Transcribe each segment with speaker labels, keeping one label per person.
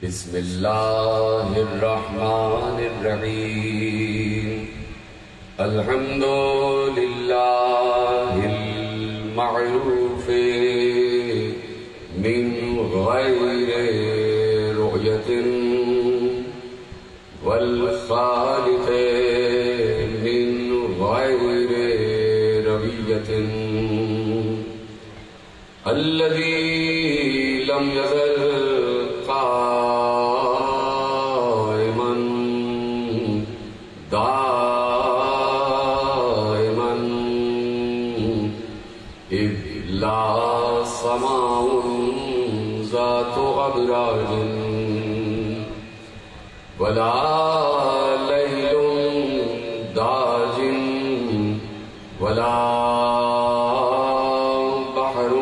Speaker 1: بسم اللہ الرحمن الرحیم الحمد للہ المعروف من غیر رؤیت والخالق من غیر رویت الذی لم یزل قائما دائما اذ لا سماء ذات ابراج ولا لیل داج ولا بحر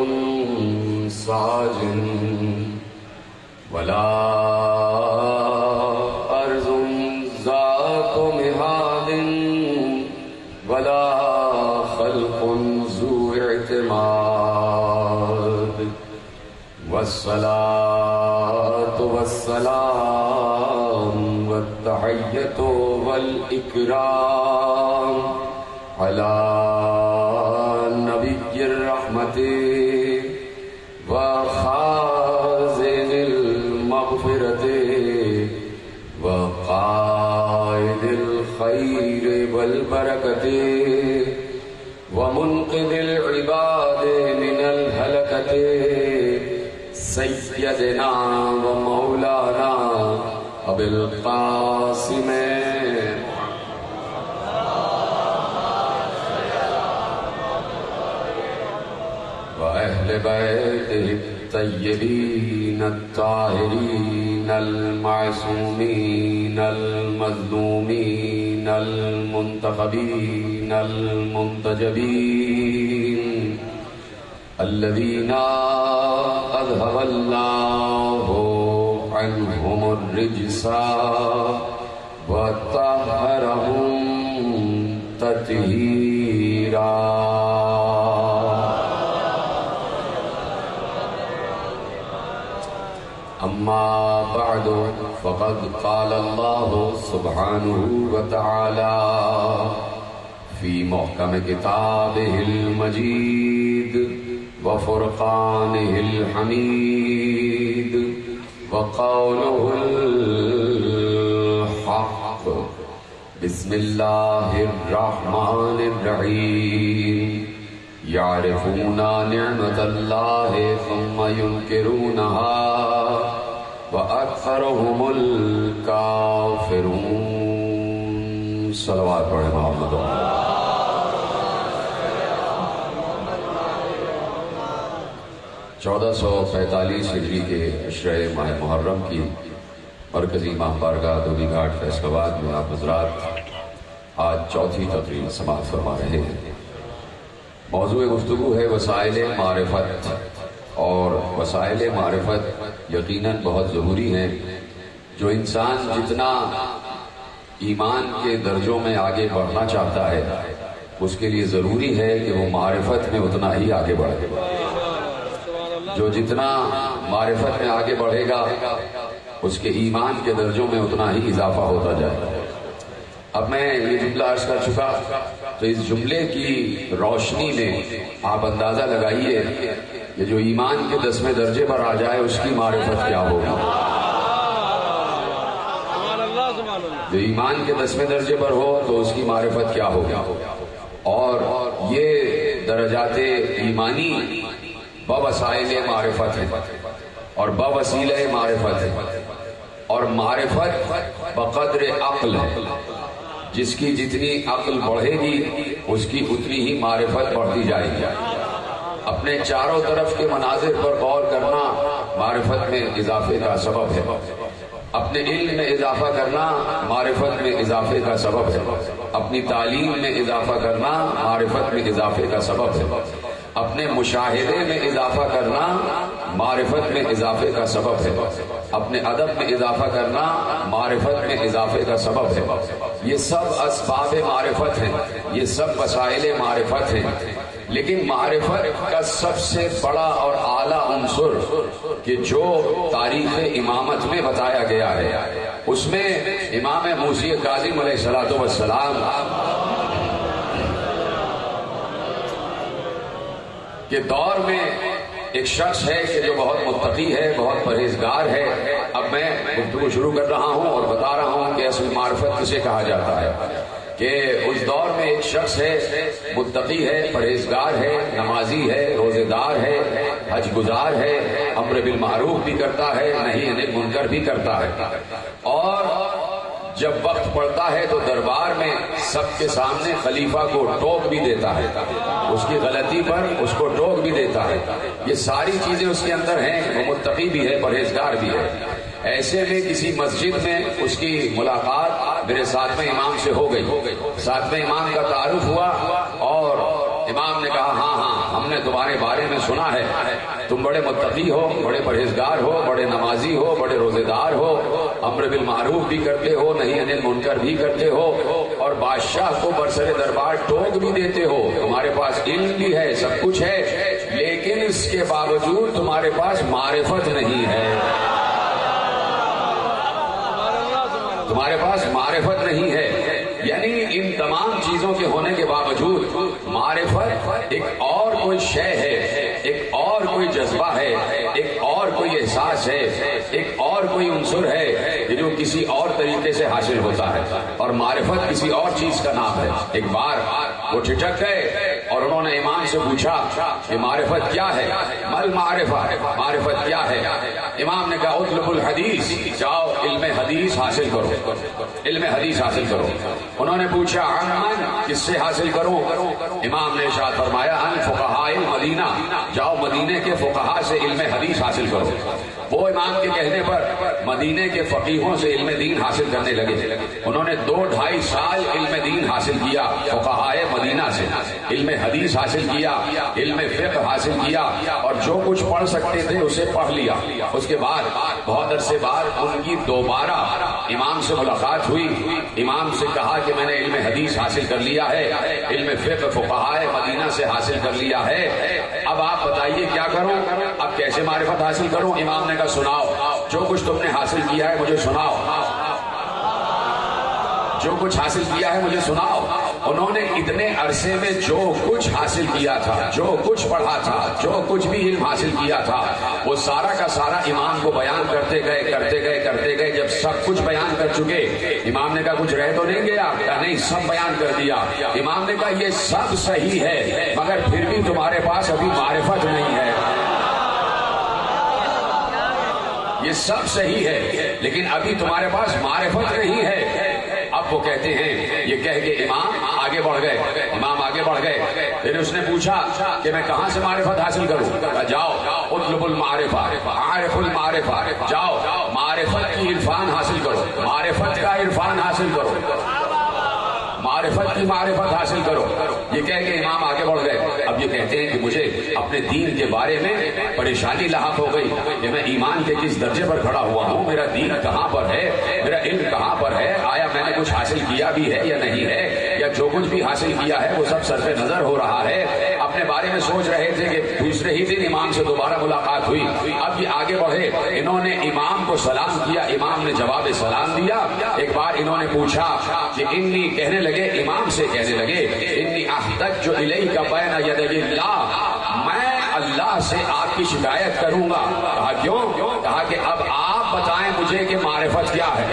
Speaker 1: ساج ولا أرض ذات مهاد ولا خلق ذو اعتماد والصلاة والسلام والتحية والإكرام على نبي الرحمة وخازن المغفرة وقائد الخير والبركة ومنقذ العباد من الهلكة سيدنا ومولانا أبي القاسم وأهل بيته الطيبين الطاهرين المعصومين المظلومين المنتخبين المنتجبين الذين أذهب الله عنهم الرجس وطهرهم تطهيرا. اما بعد فقد قال الله سبحانه وتعالى في محكم كتابه المجيد وفرقانه الحميد وقوله الحق بسم الله الرحمن الرحيم يعرفون نعمة الله ثم ينكرونها وأكثرهم الكافرون. صلوات پڑھیں محمد. 1445 ہجری کے عشرہ ماہ محرم کی مرکزی امام بارگاہ دھوبی گھاٹ فیصل آباد میں آپ حضرات آج چوتھی تقریر سماعت فرما رہے ہیں. موضوع گفتگو ہے وسائل معرفت، اور وسائل معرفت یقیناً بہت ضروری ہیں. جو انسان جتنا ایمان کے درجوں میں آگے بڑھنا چاہتا ہے اس کے لیے ضروری ہے کہ وہ معرفت میں اتنا ہی آگے بڑھے. جو جتنا معرفت میں آگے بڑھے گا اس کے ایمان کے درجوں میں اتنا ہی اضافہ ہوتا جائے گا. اب میں یہ جملہ عرض کر چکا تو اس جملے کی روشنی میں آپ اندازہ لگائیے کہ جو ایمان کے 10ویں درجے پر آ جائے اس کی معرفت کیا ہوگی. جو ایمان کے 10ویں درجے پر ہو تو اس کی معرفت کیا ہوگی. اور یہ درجات ایمانی بوسائل معرفت ہے اور بوسیلہ معرفت ہے، اور معرفت بقدر عقل ہے. جس کی جتنی عقل بڑھے گی اس کی اتنی ہی معرفت بڑھتی جائے گی. اپنے چاروں طرف کے مناظر پر غور کرنا معرفت میں اضافے کا سبب ہے. اپنے علم میں اضافہ کرنا معرفت میں اضافے کا سبب ہے. اپنی تعلیم میں اضافہ کرنا معرفت میں اضافے کا سبب ہے. اپنے مشاہدے میں اضافہ کرنا معرفت میں اضافے کا سبب ہے. اپنے ادب میں اضافہ کرنا معرفت میں اضافے کا سبب ہے. یہ سب اسباب معرفت ہیں، یہ سب وسائل معرفت ہیں. لیکن معرفت کا سب سے بڑا اور اعلیٰ عنصر کہ جو تاریخ امامت میں بتایا گیا ہے، اس میں امام موسی کاظم علیہ السلام کے دور میں ایک شخص ہے کہ جو بہت متقی ہے، بہت پرہیزگار ہے. اب میں گفتگو شروع کر رہا ہوں اور بتا رہا ہوں کہ اصل معرفت کسے کہا جاتا ہے. کہ اس دور میں ایک شخص ہے، متقی ہے، پرہیزگار ہے، نمازی ہے، روزے دار ہے، حج گزار ہے، امر بالمعروف بھی کرتا ہے، نہی عن المنکر بھی کرتا ہے، اور جب وقت پڑتا ہے تو دربار میں سب کے سامنے خلیفہ کو ٹوک بھی دیتا ہے، اس کی غلطی پر اس کو ٹوک بھی دیتا ہے. یہ ساری چیزیں اس کے اندر ہیں. وہ متقی بھی ہے، پرہیزگار بھی ہے. ایسے میں کسی مسجد میں اس کی ملاقات میرے ساتویں امام سے ہو گئی. ساتویں امام کا تعارف ہوا اور امام نے کہا ہاں ہم نے تمہارے بارے میں سنا ہے، تم بڑے متقی ہو، بڑے پرہیزگار ہو، بڑے نمازی ہو، بڑے روزے دار ہو، امر بالمعروف بھی کرتے ہو، نہی عن المنکر بھی کرتے ہو، اور بادشاہ کو برسر دربار ٹوک بھی دیتے ہو. تمہارے پاس علم بھی ہے، سب کچھ ہے، لیکن اس کے باوجود تمہارے پاس معرفت نہیں ہے. تمہارے پاس معرفت نہیں ہے. یعنی ان تمام چیزوں کے ہونے کے باوجود معرفت ایک اور کوئی شے ہے، ایک اور کوئی جذبہ ہے، ایک اور کوئی احساس ہے، ایک اور کوئی عنصر ہے کہ جو کسی اور طریقے سے حاصل ہوتا ہے، اور معرفت کسی اور چیز کا نام ہے. ایک بار وہ ٹھٹک گئے اور انہوں نے امام سے پوچھا کہ معرفت کیا ہے؟ مل معرفت کیا ہے؟ امام نے کہا اطلب الحدیث، جاؤ علم حدیث حاصل کرو، علم حدیث حاصل کرو. انہوں نے پوچھا عن کس سے حاصل کروں؟ امام نے ارشاد فرمایا عن فقہاء المدینہ، جاؤ مدینے کے فقہاء سے علم حدیث حاصل کرو. وہ امام کے کہنے پر مدینے کے فقیہوں سے علم دین حاصل کرنے لگے. انہوں نے 2-2.5 سال علم دین حاصل کیا فقہاء مدینہ سے، علم حدیث حاصل کیا، علم فقہ حاصل کیا، اور جو کچھ پڑھ سکتے تھے اسے پڑھ لیا. اس کے بعد بہت عرصے بعد ان کی دوبارہ امام سے ملاقات ہوئی. امام سے کہا کہ میں نے علم حدیث حاصل کر لیا ہے، علم فقہ فقہاء مدینہ سے حاصل کر لیا ہے، اب آپ بتائیے کیا کروں، اب کیسے معرفت حاصل کروں؟ امام نے کہا سناؤ، جو کچھ تم نے حاصل کیا ہے مجھے سناؤ، جو کچھ حاصل کیا ہے مجھے سناؤ. انہوں نے اتنے عرصے میں جو کچھ حاصل کیا تھا، جو کچھ پڑھا تھا، جو کچھ بھی علم حاصل کیا تھا، وہ سارا کا سارا امام کو بیان کرتے گئے. جب سب کچھ بیان کر چکے، امام نے کہا کچھ رہ تو نہیں گیا؟ کہا نہیں، سب بیان کر دیا. امام نے کہا یہ سب صحیح ہے، مگر پھر بھی تمہارے پاس ابھی معرفت نہیں ہے. یہ سب صحیح ہے لیکن ابھی تمہارے پاس معرفت نہیں ہے. اب وہ کہتے ہیں، یہ کہہ کے امام آگے بڑھ گئے. امام آگے بڑھ گئے. پھر اس نے پوچھا کہ میں کہاں سے معرفت حاصل کروں؟ جاؤ اطلب المعرفہ، عارف المعرفہ، جاؤ معرفت کی عرفان حاصل کرو، معرفت کا عرفان حاصل کرو، معرفت کی معرفت حاصل کرو. یہ کہہ کے امام آگے بڑھ گئے. اب یہ کہتے ہیں کہ مجھے اپنے دین کے بارے میں پریشانی لاحق ہو گئی کہ میں ایمان کے کس درجے پر کھڑا ہوا ہوں، میرا دین کہاں پر ہے، میرا علم کہاں پر ہے، آیا میں نے کچھ حاصل کیا بھی ہے یا نہیں ہے، یا جو کچھ بھی حاصل کیا ہے وہ سب سر پہ نظر ہو رہا ہے. اپنے بارے میں سوچ رہے تھے کہ دوسرے ہی دن امام سے دوبارہ ملاقات ہوئی. اب یہ آگے بڑھے، انہوں نے امام کو سلام کیا، امام نے جواب سلام دیا. ایک بار انہوں نے پوچھا کہ انی، کہنے لگے امام سے کہنے لگے انی احتج الیک بین یدی اللہ، میں اللہ سے آپ کی شکایت کروں گا. کہا کیوں؟ کہا کہ اب آپ بتائیں مجھے کہ معرفت کیا ہے.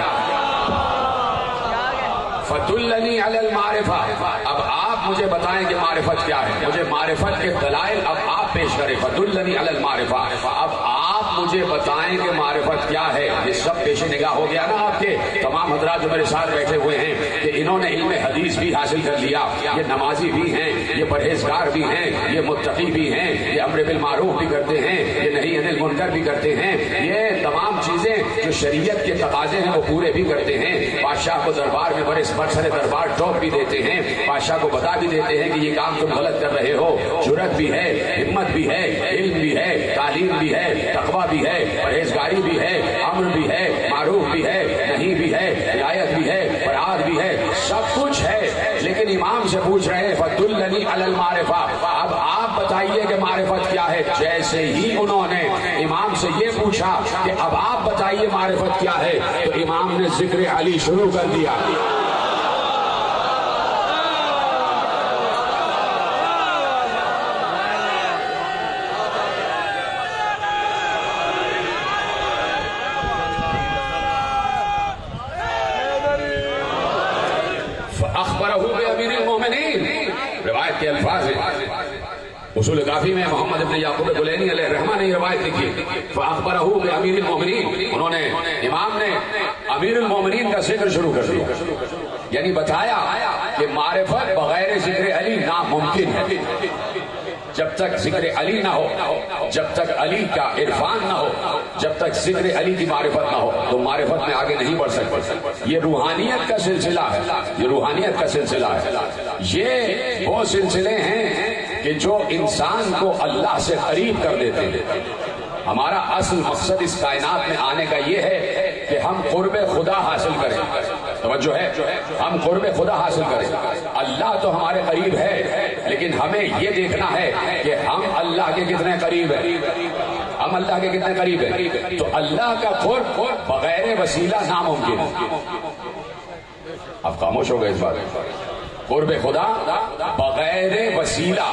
Speaker 1: فدلنی علی المعرفہ، اب آپ مجھے بتائیں کہ معرفت کیا ہے، مجھے معرفت کے دلائل اب آپ پیش کریں. فدلنی علی المعرفہ، اب آپ مجھے بتائیں کہ معرفت کیا ہے. یہ سب پیش نگاہ ہو گیا نا آپ کے تمام حضرات جو میرے ساتھ بیٹھے ہوئے ہیں کہ انہوں نے علم حدیث بھی حاصل کر لیا، یہ نمازی بھی ہیں، یہ پرہیزگار بھی ہیں، یہ متقی بھی ہیں، یہ امر بالمعروف بھی کرتے ہیں، یہ نہی عن المنکر بھی کرتے ہیں. یہ تمام چیزیں جو شریعت کے تقاضے ہیں وہ پورے بھی کرتے ہیں. بادشاہ کو دربار میں برسر دربار ٹوک بھی دیتے ہیں، بادشاہ کو بتا بھی دیتے ہیں کہ یہ کام تم غلط کر رہے ہو. جرأت بھی ہے، ہمت بھی ہے، علم بھی ہے، تعلیم بھی ہے، تقویٰ بھی ہے، پرہیزگاری بھی ہے، امر بھی ہے، معروف بھی ہے، نہیں بھی ہے، ہدایت بھی ہے، برات بھی ہے، سب کچھ ہے. لیکن امام سے پوچھ رہے ہیں فدلنی علی المعرفہ، اب بتائیے کہ معرفت کیا ہے. جیسے ہی انہوں نے امام سے یہ پوچھا کہ اب آپ بتائیے معرفت کیا ہے، تو امام نے ذکر علی شروع کر دیا. روایت کے الفاظ ہیں، اصول کافی میں محمد ابن یعقوب کلینی علیہ الرحمہ نے روایت لکھی. فاخبرہ بامیر المومنین، انہوں نے امام نے امیر المومنین کا ذکر شروع کر دیا، یعنی بتایا کہ معرفت بغیر ذکر علی ناممکن ہے. جب تک ذکر علی نہ ہو، جب تک علی کا عرفان نہ ہو، جب تک ذکر علی کی معرفت نہ ہو تو معرفت میں آگے نہیں بڑھ سکتے. یہ روحانیت کا سلسلہ ہے، یہ روحانیت کا سلسلہ ہے. یہ وہ سلسلے ہیں کہ جو انسان کو اللہ سے قریب کر دیتے ہیں. ہمارا اصل مقصد اس کائنات میں آنے کا یہ ہے کہ ہم قرب خدا حاصل کریں. توجہ ہے، ہم قرب خدا حاصل کریں. اللہ تو ہمارے قریب ہے، لیکن ہمیں یہ دیکھنا ہے کہ ہم اللہ کے کتنے قریب ہیں. ہم اللہ کے کتنے قریب ہیں. تو اللہ کا قرب بغیر وسیلہ ناممکن ہے. اب خاموش ہو گئے اس بات. قرب خدا بغیر وسیلہ،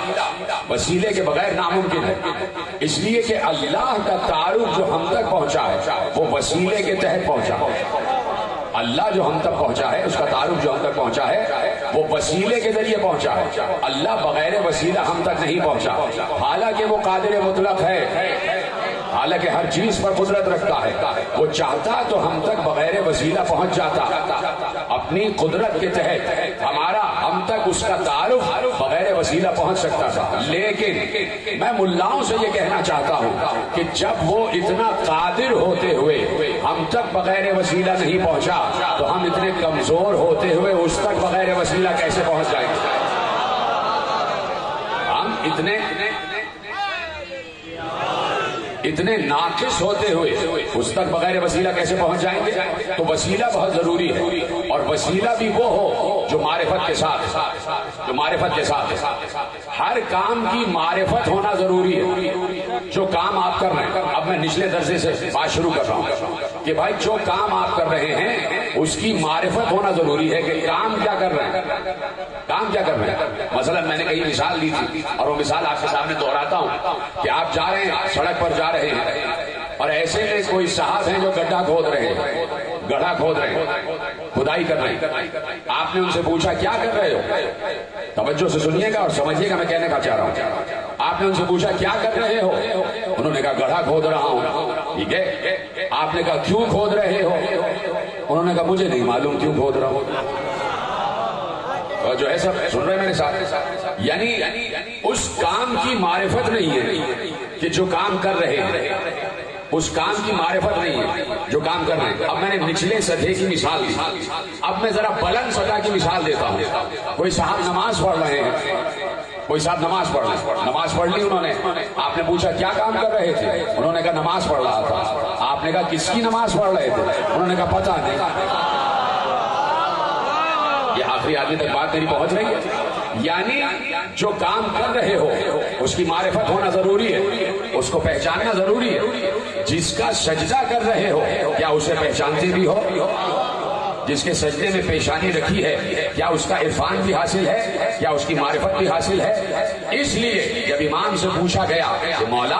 Speaker 1: وسیلے کے بغیر ناممکن ہے. اس لیے کہ اللہ کا تعارف جو ہم تک پہنچا ہے وہ وسیلے کے تحت پہنچا. اللہ جو ہم تک پہنچا ہے، اس کا تعارف جو ہم تک پہنچا ہے وہ وسیلے کے ذریعے پہنچا ہے. اللہ بغیر وسیلہ ہم تک نہیں پہنچا، حالانکہ وہ قادر مطلق ہے، حالانکہ ہر چیز پر قدرت رکھتا ہے. وہ چاہتا تو ہم تک بغیر وسیلہ پہنچ جاتا. اپنی قدرت کے تحت ہم تک اس کا تعارف بغیر وسیلہ پہنچ سکتا تھا. لیکن میں ملاؤں سے یہ کہنا چاہتا ہوں کہ جب وہ اتنا قادر ہوتے ہوئے ہم تک بغیر وسیلہ نہیں پہنچا تو ہم اتنے کمزور ہوتے ہوئے اس تک بغیر وسیلہ کیسے پہنچ جائیں گے. ہم اتنے ناقص ہوتے ہوئے اس تک بغیر وسیلہ کیسے پہنچ جائیں گے. تو وسیلہ بہت ضروری ہے، اور وسیلہ بھی وہ ہو جو معرفت کے ساتھ، جو معرفت کے ساتھ. ہر کام کی معرفت ہونا ضروری ہے. جو کام آپ کر رہے ہیں، اب میں نچلے درجے سے بات شروع کر رہا ہوں کہ بھائی جو کام آپ کر رہے ہیں اس کی معرفت ہونا ضروری ہے کہ کام کیا کر رہے ہیں، کام کیا کر رہے ہیں. مثلا میں نے کہیں مثال دی تھی اور وہ مثال آپ کے سامنے دہراتا ہوں کہ آپ جا رہے ہیں، سڑک پر جا رہے ہیں اور ایسے میں کوئی صاحب ہیں جو گڈھا کھود رہے ہیں، گڑھا کھود رہے ہیں، کھدائی کر رہے ہیں. آپ نے ان سے پوچھا کیا کر رہے ہو؟ توجہ سے سنیے گا اور سمجھیے گا میں کہنے کا چاہ رہا ہوں. آپ نے ان سے پوچھا کیا کر رہے ہو؟ انہوں نے کہا گڑھا کھود رہا ہوں. ٹھیک ہے. آپ نے کہا کیوں کھود رہے ہو؟ انہوں نے کہا مجھے نہیں معلوم کیوں کھود رہا ہوں. جو ہے سب سن رہے میرے ساتھ. یعنی اس کام کی معرفت نہیں ہے کہ جو کام کر رہے ہیں، اس کام کی معرفت نہیں ہے جو کام کر رہے ہیں. اب میں نے نچلے سطح کی مثال دی، اب میں ذرا بلند سطح کی مثال دیتا ہوں. کوئی صاحب نماز پڑھ رہے ہیں، کوئی صاحب نماز پڑھ رہے ہیں، نماز پڑھ لی انہوں نے. آپ نے پوچھا کیا کام کر رہے تھے؟ انہوں نے کہا نماز پڑھ رہا تھا. آپ نے کہا کس کی نماز پڑھ رہے تھے؟ انہوں نے کہا پتہ نہیں. یہ آخری آدمی تک بات میری پہنچ رہی ہے. یعنی جو کام کر رہے ہو اس کی معرفت ہونا ضروری ہے، اس کو پہچاننا ضروری ہے. جس کا سجدہ کر رہے ہو کیا اسے پہچانتے بھی ہو؟ جس کے سجدے میں پیشانی رکھی ہے کیا اس کا عرفان بھی حاصل ہے؟ کیا اس کی معرفت بھی حاصل ہے؟ اس لیے جب امام سے پوچھا گیا کہ مولا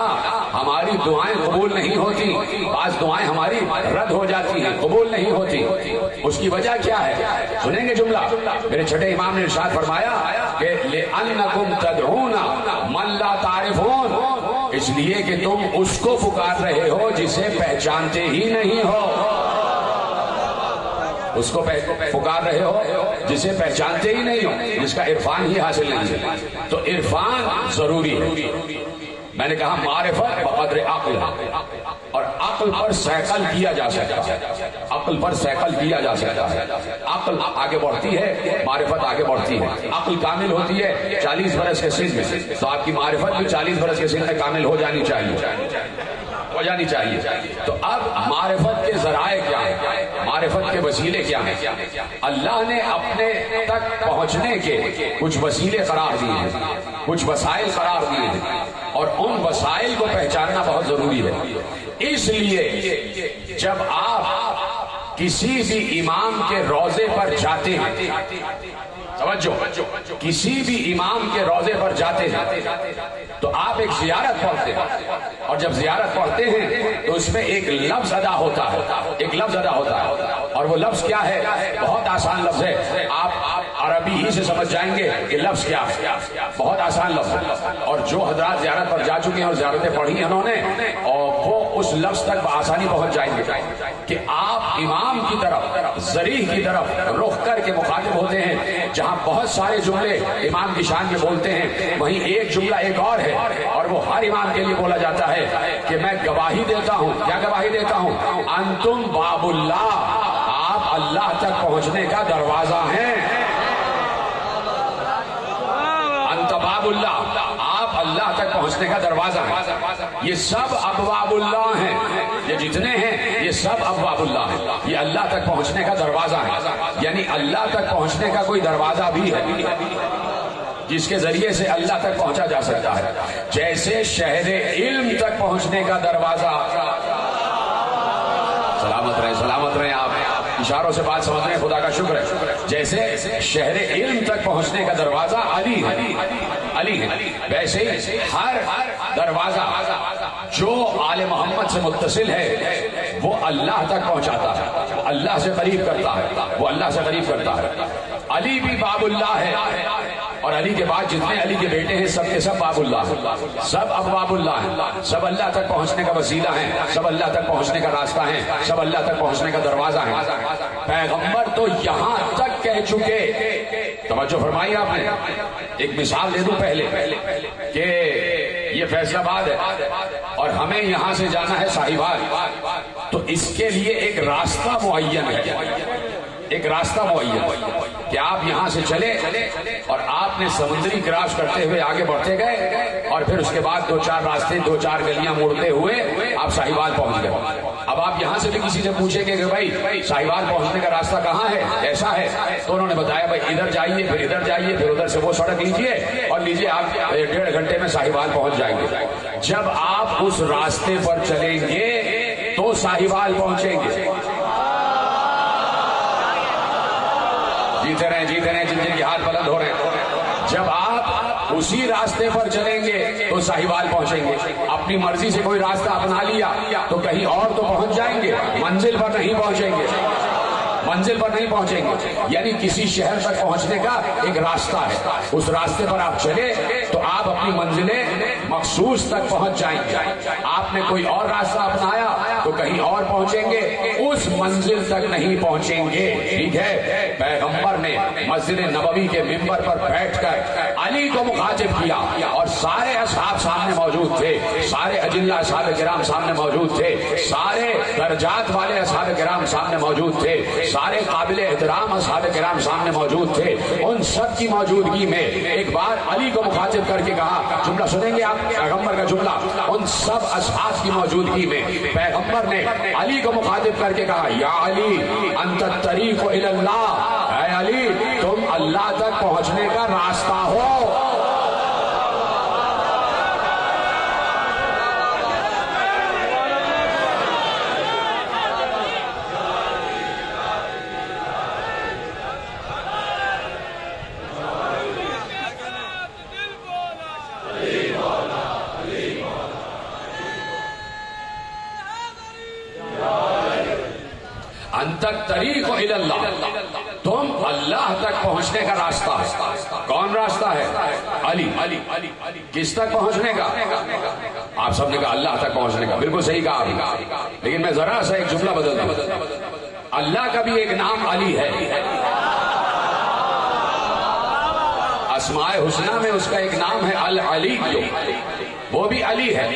Speaker 1: ہماری دعائیں قبول نہیں ہوتی، بعض دعائیں ہماری رد ہو جاتی ہیں، قبول نہیں ہوتی، اس کی وجہ کیا ہے؟ سنیں گے جملہ. میرے چھٹے امام نے ارشاد فرمایا کہ لِأَنَّكُمْ تَدْعُونَ مَن لَا تَعْرِفُونَ، اس لیے کہ تم اس کو پکار رہے ہو جسے پہچانتے ہی نہیں ہو. اس کو پکار رہے ہو جسے پہچانتے ہی نہیں ہو، جس کا عرفان ہی حاصل نہیں ہے. تو عرفان ضروری ہے. میں نے کہا معرفت بقدر عقل، اور عقل پر سیکل کیا جا سکتا ہے، عقل پر سیکل کیا جا سکتا ہے. عقل آگے بڑھتی ہے، معرفت آگے بڑھتی ہے. عقل کامل ہوتی ہے 40 برس کے سن میں، تو آپ کی معرفت بھی 40 برس کے سن میں کامل ہو جانی چاہیے، ہو جانی چاہیے. تو اب معرفت کے ذرائع کیا ہے؟ معرفت کے وسیلے کیا ہیں؟ اللہ نے اپنے تک پہنچنے کے کچھ وسیلے قرار دیے ہیں، کچھ وسائل قرار دیے ہیں، اور ان وسائل کو پہچاننا بہت ضروری ہے۔ اس لیے جب آپ کسی بھی امام کے روضے پر جاتے ہیں، توجہ، کسی بھی امام کے روضے پر جاتے ہیں تو آپ ایک زیارت پڑھتے ہیں، اور جب زیارت پڑھتے ہیں تو اس میں ایک لفظ ادا ہوتا ہے، ایک لفظ ادا ہوتا ہے، اور وہ لفظ کیا ہے؟ بہت آسان لفظ ہے، آپ عربی ہی سے سمجھ جائیں گے کہ لفظ کیا ہے، بہت آسان لفظ ہے۔ اور جو حضرات زیارت پر جا چکے ہیں اور زیارتیں پڑھی ہیں انہوں نے، اور وہ اس لفظ تک بآسانی پہنچ جائیں گے کہ آپ امام کی طرف، ذریح کی طرف رخ کر کے مخاطب ہوتے ہیں۔ جہاں بہت سارے جملے امام کی شان میں بولتے ہیں، وہیں ایک جملہ ایک اور ہے، اور وہ ہر امام کے لیے بولا جاتا ہے کہ میں گواہی دیتا ہوں، کیا گواہی دیتا ہوں؟ انتم باب اللہ، آپ اللہ تک پہنچنے کا دروازہ ہیں۔ انت باب اللہ، آپ اللہ تک پہنچنے کا دروازہ ہیں۔ یہ سب ابواب اللہ ہیں، یہ جتنے ہیں یہ سب ابواب اللہ ہیں، یہ اللہ تک پہنچنے کا دروازہ ہے۔ یعنی اللہ تک پہنچنے کا کوئی دروازہ بھی ہے جس کے ذریعے سے اللہ تک پہنچا جا سکتا ہے، جیسے شہر علم تک پہنچنے کا دروازہ، سلامت رہیں سلامت رہیں، آپ اشاروں سے بات سمجھ رہے ہیں، خدا کا شکر ہے، جیسے شہر علم تک پہنچنے کا دروازہ علی ہے، علی ہے، ویسے ہی ہر دروازہ جو آل محمد سے متصل ہے وہ اللہ تک پہنچاتا ہے، وہ اللہ سے قریب کرتا ہے، وہ اللہ سے قریب کرتا ہے۔ علی بھی باب اللہ ہے، اور علی کے بعد جتنے علی کے بیٹے ہیں سب کے سب باب اللہ ہیں، سب ابواب اللہ ہیں، سب اللہ تک پہنچنے کا وسیلہ ہیں، سب اللہ تک پہنچنے کا راستہ ہیں، سب اللہ تک پہنچنے کا دروازہ ہیں۔ پیغمبر تو یہاں تک کہہ چکے، توجہ فرمائی آپ نے، ایک مثال دے دوں پہلے کہ یہ فیصل آباد ہے اور ہمیں یہاں سے جانا ہے صاحبال، تو اس کے لیے ایک راستہ معین ہے، ایک راستہ معین کہ آپ یہاں سے چلے اور آپ نے سمندری کراس کرتے ہوئے آگے بڑھتے گئے، اور پھر اس کے بعد دو چار راستے، دو چار گلیاں موڑتے ہوئے آپ صاحبال پہنچ گئے۔ اب آپ یہاں سے بھی کسی سے پوچھیں گے کہ بھائی صاحبال پہنچنے کا راستہ کہاں ہے، ایسا ہے، تو انہوں نے بتایا بھائی ادھر جائیے، پھر ادھر جائیے، پھر ادھر سے وہ سڑک لیجیے اور لیجیے، آپ 1.5 گھنٹے میں صاحبال پہنچ جائیں گے۔ جب آپ اس راستے پر چلیں گے تو صاحبال پہنچیں گے۔ جیتے رہیں جن جن کے ہاتھ بلند ہو رہے ہیں، جب آپ اسی راستے پر چلیں گے تو صاحبال پہنچیں گے۔ اپنی مرضی سے کوئی راستہ اپنا لیا تو کہیں اور تو پہنچ جائیں گے، منزل پر نہیں پہنچیں گے، منزل پر نہیں پہنچیں گے۔ یعنی کسی شہر تک پہنچنے کا ایک راستہ ہے، اس راستے پر آپ چلے تو آپ اپنی منزل مخصوص تک پہنچ جائیں گے۔ آپ نے کوئی اور راستہ اپنایا تو کہیں اور پہنچیں گے، اس منزل تک نہیں پہنچیں گے، ٹھیک ہے۔ پیغمبر نے مسجد نبوی کے ممبر پر بیٹھ کر علی کو مخاطب کیا، اور سارے اصحاب سامنے موجود تھے، سارے اجلہ اصحاب کرام سامنے موجود تھے، سارے درجات والے اصحاب کرام سامنے موجود تھے، سارے قابل احترام اصحاب کرام سامنے موجود تھے۔ ان سب کی موجودگی میں ایک بار علی کو مخاطب کر کے کہا، جملہ سنیں گے آپ پیغمبر کا جملہ، ان سب اصحاب کی موجودگی میں پیغمبر نے علی کو مخاطب کر کے کہا، یا علی انت الطریق الی اللہ، اے علی تم اللہ تک پہنچنے کا راستہ ہو۔ انت طریق الی اللہ، تم اللہ تک پہنچنے کا راستہ ہے۔ کون راستہ ہے؟ علی۔ کس تک پہنچنے کا؟ آپ سب نے کہا اللہ تک پہنچنے کا، بالکل صحیح کہا آپ نے، لیکن میں ذرا سا ایک جملہ بدل دوں، اللہ کا بھی ایک نام علی ہے، اسماء حسنہ میں اس کا ایک نام ہے العلی، وہ بھی علی ہے۔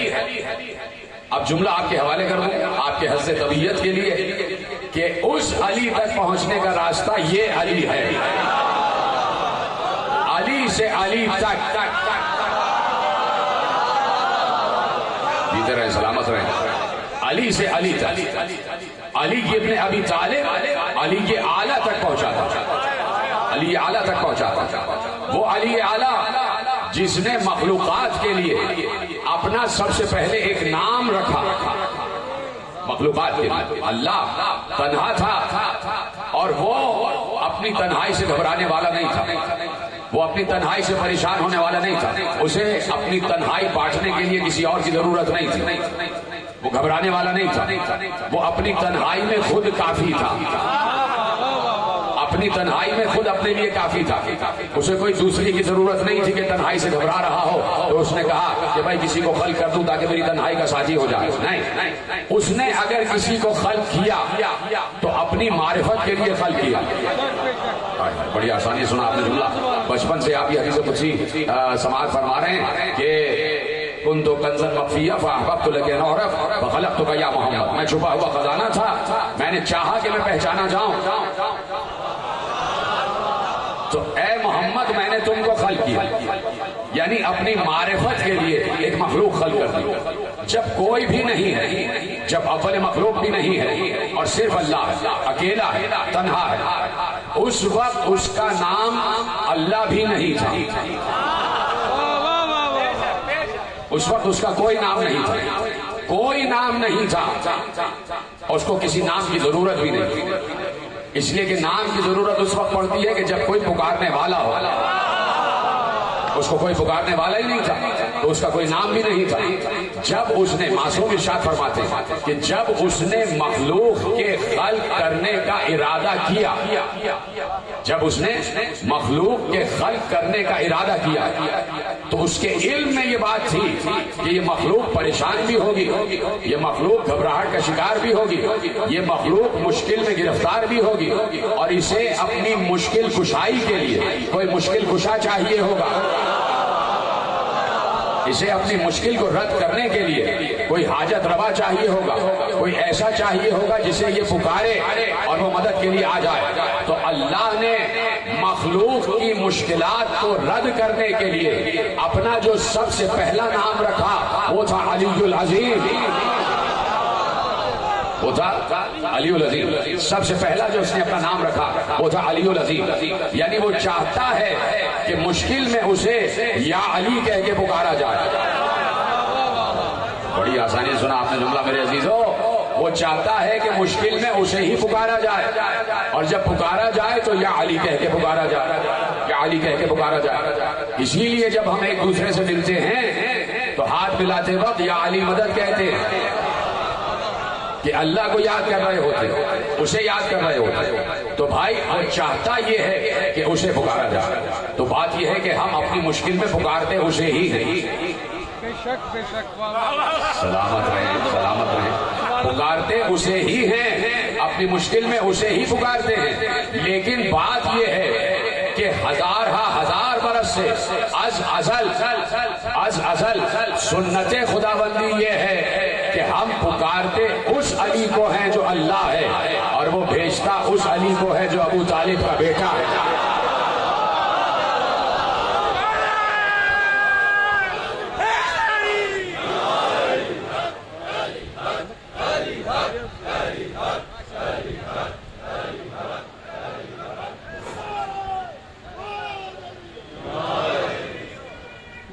Speaker 1: اب جملہ آپ کے حوالے کر دوں آپ کے حفظ طبیعت کے لیے کہ اس علی تک پہنچنے کا راستہ یہ علی ہے، علی سے علی تک، جیتے رہیں سلامت رہیں، علی سے علی تک، علی کی ابن ابی طالب علی کے اعلیٰ تک پہنچاتا تھا، علی اعلیٰ تک پہنچاتا تھا۔ وہ علی اعلیٰ جس نے مخلوقات کے لیے اپنا سب سے پہلے ایک نام رکھا، مخلوقات کے لیے اللہ تنہا تھا اور وہ اپنی تنہائی سے گھبرانے والا نہیں تھا، وہ اپنی تنہائی سے پریشان ہونے والا نہیں تھا، اسے اپنی تنہائی بانٹنے کے لیے کسی اور کی ضرورت نہیں تھی، وہ گھبرانے والا نہیں تھا، وہ اپنی تنہائی میں خود کافی تھا، اپنی تنہائی میں خود اپنے لیے کافی تھا، اسے کوئی دوسری کی ضرورت نہیں تھی کہ تنہائی سے گھبرا رہا ہو تو اس نے کہا کہ بھائی کسی کو خلق کر دوں تاکہ میری تنہائی کا ساتھی ہو جائے، نہیں، اس نے اگر کسی کو خلق کیا تو اپنی معرفت کے لیے خلق کیا۔ بڑی آسانی سنا آپ نے جملہ، بچپن سے آپ یہ حدیث قدسی سماعت فرما رہے ہیں کہ کنت کنزا مخفیا فاحببت لك ان اعرف فخلقتك یا محمد، میں چھپا ہوا خزانہ تھا، میں نے چاہا کہ میں پہچانا جاؤں، تو اے محمد میں نے تم کو خلق کیا، یعنی اپنی معرفت کے لیے ایک مخلوق خلق کر دی۔ جب کوئی بھی نہیں ہے، جب اول مخلوق بھی نہیں ہے اور صرف اللہ اکیلا ہے، تنہا ہے، اس وقت اس کا نام اللہ بھی نہیں تھا، اس وقت اس کا کوئی نام نہیں تھا، کوئی نام نہیں تھا، اس کو کسی نام کی ضرورت بھی نہیں تھی، اس لیے کہ نام کی ضرورت اس وقت پڑتی ہے کہ جب کوئی پکارنے والا ہو، اس کو کوئی پکارنے والا ہی نہیں تھا تو اس کا کوئی نام بھی نہیں تھا۔ جب اس نے، معصوم ارشاد فرماتے ہیں کہ جب اس نے مخلوق کے خلق کرنے کا ارادہ کیا، جب اس نے مخلوق کے خلق کرنے کا ارادہ کیا تو اس کے علم میں یہ بات تھی کہ یہ مخلوق پریشان بھی ہوگی، یہ مخلوق گھبراہٹ کا شکار بھی ہوگی، یہ مخلوق مشکل میں گرفتار بھی ہوگی، اور اسے اپنی مشکل کشائی کے لیے کوئی مشکل کشا چاہیے ہوگا، اسے اپنی مشکل کو رد کرنے کے لیے کوئی حاجت روا چاہیے ہوگا، کوئی ایسا چاہیے ہوگا جسے یہ پکارے اور وہ مدد کے لیے آ جائے۔ تو اللہ نے مخلوق کی مشکلات کو رد کرنے کے لیے اپنا جو سب سے پہلا نام رکھا وہ تھا علی العظیم، وہ تھا علی العظیم، سب سے پہلا جو اس نے اپنا نام رکھا وہ تھا علی العظیم، یعنی وہ چاہتا ہے کہ مشکل میں اسے یا علی کہہ کے پکارا جائے۔ بڑی آسانی سنا آپ نے جملہ میرے عزیزو، وہ چاہتا ہے کہ مشکل میں اسے ہی پکارا جائے، اور جب پکارا جائے تو یا علی کہہ کے پکارا جائے، یا علی کہہ کے پکارا جائے۔ اسی لیے جب ہم ایک دوسرے سے ملتے ہیں تو ہاتھ ملاتے وقت یا علی مدد کہتے ہیں کہ اللہ کو یاد کر رہے ہوتے، اسے یاد کر رہے ہوتے، تو بھائی وہ چاہتا یہ ہے کہ اسے پکارا جائے۔ تو بات یہ ہے کہ ہم اپنی مشکل میں پکارتے اسے ہی ہیں، سلامت رہیں، سلامت رہیں، پکارتے اسے ہی ہیں، اپنی مشکل میں اسے ہی پکارتے ہیں، لیکن بات یہ ہے کہ ہزار برس سے از ازل سنت خداوندی یہ ہے کہ ہم پکارتے اس علی کو ہیں جو اللہ ہے، اور وہ بھیجتا اس علی کو ہے جو ابو طالب کا بیٹا ہے۔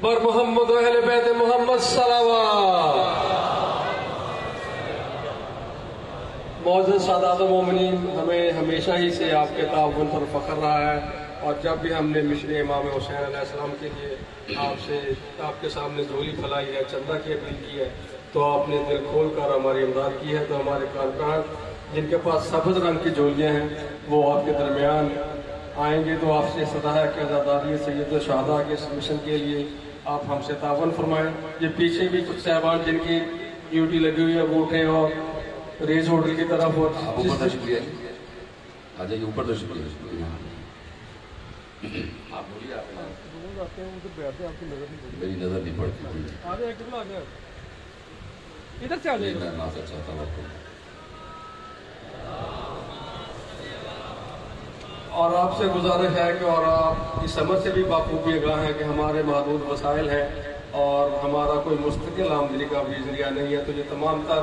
Speaker 2: بر محمد و اہل بیت محمد صلوات۔ معزز سادات مومنین، ہمیں ہمیشہ ہی سے آپ کے تعاون پر فخر رہا ہے، اور جب بھی ہم نے مشر امام حسین علیہ السلام کے لیے آپ کے سامنے جھولی پھیلائی ہے، چندہ کی اپیل کی ہے، تو آپ نے دل کھول کر ہماری امداد کی ہے۔ تو ہمارے کارکنان جن کے پاس سبز رنگ کی جھولیاں ہیں وہ آپ کے درمیان آئیں گے، تو آپ سے استدعا ہے کہ آزاداری سید الشہداء کے اس مشن کے لیے آپ ہم سے تعاون فرمائیں۔ یہ پیچھے بھی کچھ صاحبان جن کی ڈیوٹی لگی ہوئی ہے وہ اٹھیں اور ریز ہوٹل کی طرف ہو،
Speaker 1: شکریہ، آ جائیے اوپر تو شکریہ، میری نظر نہیں پڑتی،
Speaker 2: ادھر سے آ جائیے،
Speaker 1: میں معذرت چاہتا ہوں۔
Speaker 2: اور آپ سے گزارش ہے کہ اور آپ اس سمجھ سے بھی بخوبی آگاہ ہیں کہ ہمارے محدود وسائل ہیں اور ہمارا کوئی مستقل آمدنی کا بھی ذریعہ نہیں ہے، تو یہ تمام تر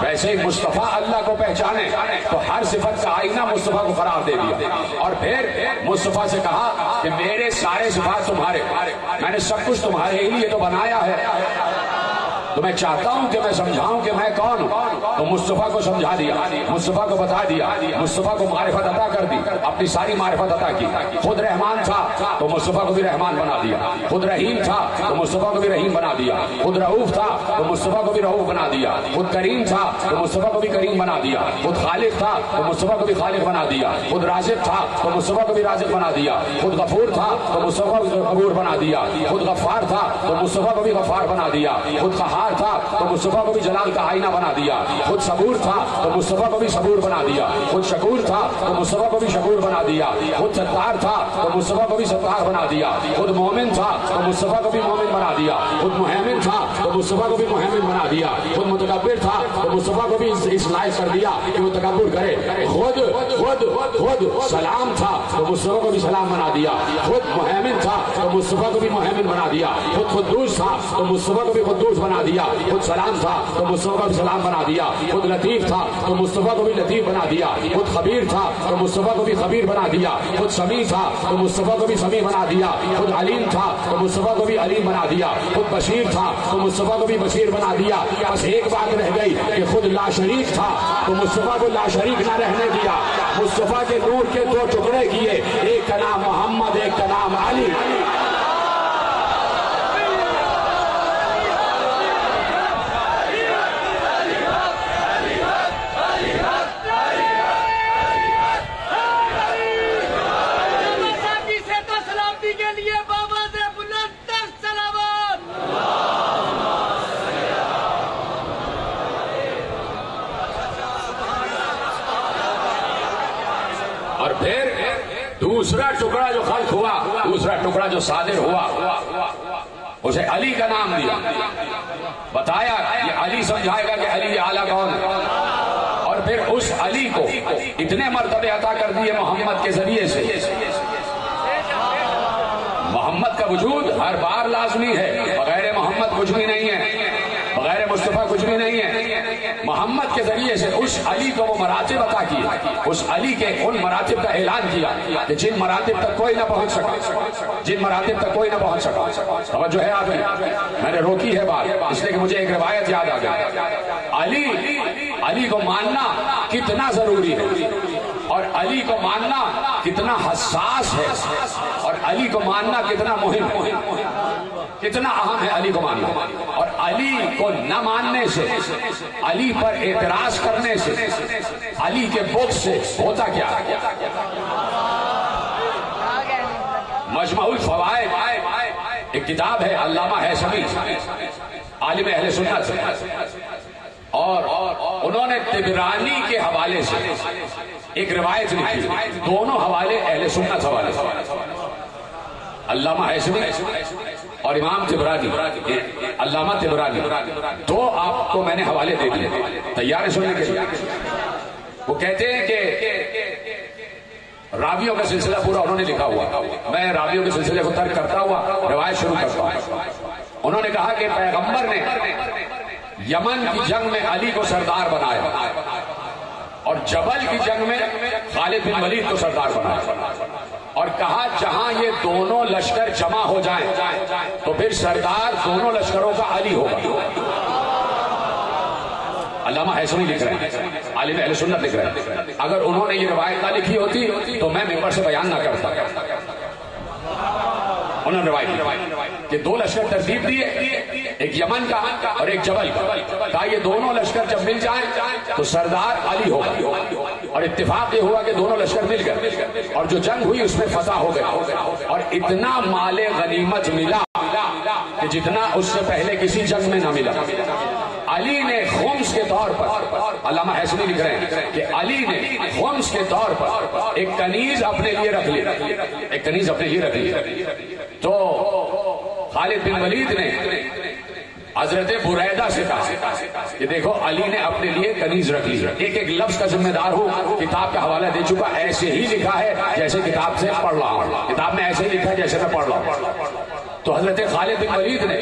Speaker 1: ویسے ہی مصطفیٰ اللہ کو پہچانے تو ہر صفت کا آئینہ مصطفیٰ کو قرار دے دیا اور پھر مصطفیٰ سے کہا کہ میرے سارے صفات تمہارے، میں نے سب کچھ تمہارے ہی لیے تو بنایا ہے، تو میں چاہتا ہوں کہ میں سمجھاؤں کہ میں کون ہوں، تو مصطفیٰ کو سمجھا دیا، مصطفیٰ کو بتا دیا، مصطفیٰ کو معرفت عطا کر دی، اپنی ساری معرفت عطا کی۔ خود رحمان تھا تو مصطفیٰ کو بھی رحمان بنا دیا، خود رحیم تھا تو مصطفیٰ کو بھی رحیم بنا دیا، خود رؤوف تھا تو مصطفیٰ کو بھی رؤوف بنا دیا، خود کریم تھا تو مصطفیٰ کو بھی کریم بنا دیا، خود خالق تھا تو مصطفیٰ کو بھی خالق بنا دیا، خود رازق تھا تو مصطفیٰ کو بھی رازق بنا دیا، خود غفور تھا تو مصطفیٰ کو غفور بنا دیا، خود غفار تھا تو مصطفیٰ کو بھی غفار بنا دیا، خود قہار تھا تو مصطفیٰ کو بھی جلال کا آئینہ بنا دیا، خود صبور تھا تو مصطفیٰ کو بھی صبور بنا دیا، خود شکور تھا تو مصطفیٰ کو بھی شکور بنا دیا، خود ستار تھا تو مصطفیٰ کو بھی ستار بنا دیا، خود مومن تھا تو مصطفیٰ کو بھی مومن بنا دیا، خود مہیمن تھا تو مصطفیٰ کو بھی مہیمن بنا دیا، خود متکبر تھا تو مصطفیٰ کو بھی اس لائق کر دیا کہ وہ تکبر کرے، خود خود خود سلام تھا تو مصطفیٰ کو بھی سلام بنا دیا، خود مہیمن تھا تو مصطفیٰ کو بھی مہیمن بنا دیا، خود قدوس تھا تو مصطفیٰ کو بھی قدوس بنا دیا، خود سلام تھا تو مصطفیٰ کو بھی سلام بنا دیا، خود لطیف تھا تو مصطفیٰ کو بھی لطیف بنا دیا، خود خبیر تھا تو مصطفیٰ کو بھی خبیر بنا دیا، خود سمیع تھا تو مصطفیٰ کو بھی سمیع بنا دیا، خود علیم تھا تو مصطفیٰ کو بھی علیم بنا دیا، خود بشیر تھا تو مصطفیٰ کو بھی بشیر بنا دیا۔ بس ایک بات رہ گئی کہ خود لا شریک تھا تو مصطفیٰ کو لا شریک نہ رہنے دیا، مصطفیٰ کے نور کے دو ٹکڑے کیے، ایک کا نام محمد، ایک کا نام علی۔ اور پھر دوسرا ٹکڑا جو خلق ہوا، دوسرا ٹکڑا جو صادر ہوا، اسے علی کا نام دیا، بتایا یہ علی سمجھائے گا کہ علی اعلیٰ کون ہے، اور پھر اس علی کو اتنے مرتبے عطا کر دیے محمد کے ذریعے سے۔ محمد کا وجود ہر بار لازمی ہے، بغیر محمد کچھ بھی نہیں ہے، بغیر مصطفیٰ کچھ بھی نہیں ہے۔ محمد کے ذریعے سے اس علی کو وہ مراتب عطا کیے، اس علی کے ان مراتب کا اعلان کیا کہ جن مراتب تک کوئی نہ پہنچ سکا، جن مراتب تک کوئی نہ پہنچ سکا۔ توجہ ہے آپ میں نے روکی ہے بات اس لیے کہ مجھے ایک روایت یاد آ گئی۔ علی کو ماننا کتنا ضروری ہے اور علی کو ماننا کتنا حساس ہے اور علی کو ماننا کتنا مہم ہے، کتنا اہم ہے علی کو ماننا۔ اور علی کو نہ ماننے سے، علی پر اعتراض کرنے سے، علی کے بغض سے ہوتا کیا؟ مجمع الفوائد ایک کتاب ہے علامہ ہیثمی، عالم اہل سنت، اور انہوں نے طبرانی کے حوالے سے ایک روایت لکھی، دونوں حوالے اہل سنت حوالے، علامہ ہیثمی اور امام طبرانی، علامہ طبرانی، تو آپ کو میں نے حوالے دے دیے، تیار ہے سننے کے لیے؟ وہ کہتے ہیں کہ راویوں کا سلسلہ پورا انہوں نے لکھا ہوا، میں راویوں کے سلسلے کو ترک کرتا ہوا روایت شروع کرتا ہوں۔ انہوں نے کہا کہ پیغمبر نے یمن کی جنگ میں علی کو سردار بنایا اور جبل کی جنگ میں خالد بن ولید کو سردار بنایا، اور کہا جہاں یہ دونوں لشکر جمع ہو جائیں تو پھر سردار دونوں لشکروں کا علی ہوگا۔ علامہ ہیثمی لکھ رہے ہیں، عالم اہل سنت لکھ رہے ہیں، اگر انہوں نے یہ روایت نہ لکھی ہوتی تو میں ممبر سے بیان نہ کرتا۔ انہوں نے روایت کہ دو لشکر ترتیب دیے، ایک یمن کا اور ایک جبل کا، کہا یہ دونوں لشکر جب مل جائیں تو سردار علی ہوگا، اور اتفاق یہ ہوا کہ دونوں لشکر مل گئے اور جو جنگ ہوئی اس میں فتح ہو گیا، اور اتنا مال غنیمت ملا کہ جتنا اس سے پہلے کسی جنگ میں نہ ملا۔ علی نے خمس کے طور پر، علامہ ہیثمی لکھ رہے ہیں کہ علی نے خمس کے طور پر ایک کنیز اپنے لیے رکھ لی، ایک کنیز اپنے لیے رکھ لی۔ تو خالد بن ولید نے حضرت بریدہ سے کہا کہ دیکھو علی نے اپنے لیے کنیز رکھ لی، ایک ایک لفظ کا ذمہ دار ہوں، کتاب کا حوالہ دے چکا، ایسے ہی لکھا ہے جیسے کتاب سے پڑھ رہا ہوں، کتاب میں ایسے ہی لکھا ہے جیسے میں پڑھ رہا ہوں۔ تو حضرت خالد بن ولید نے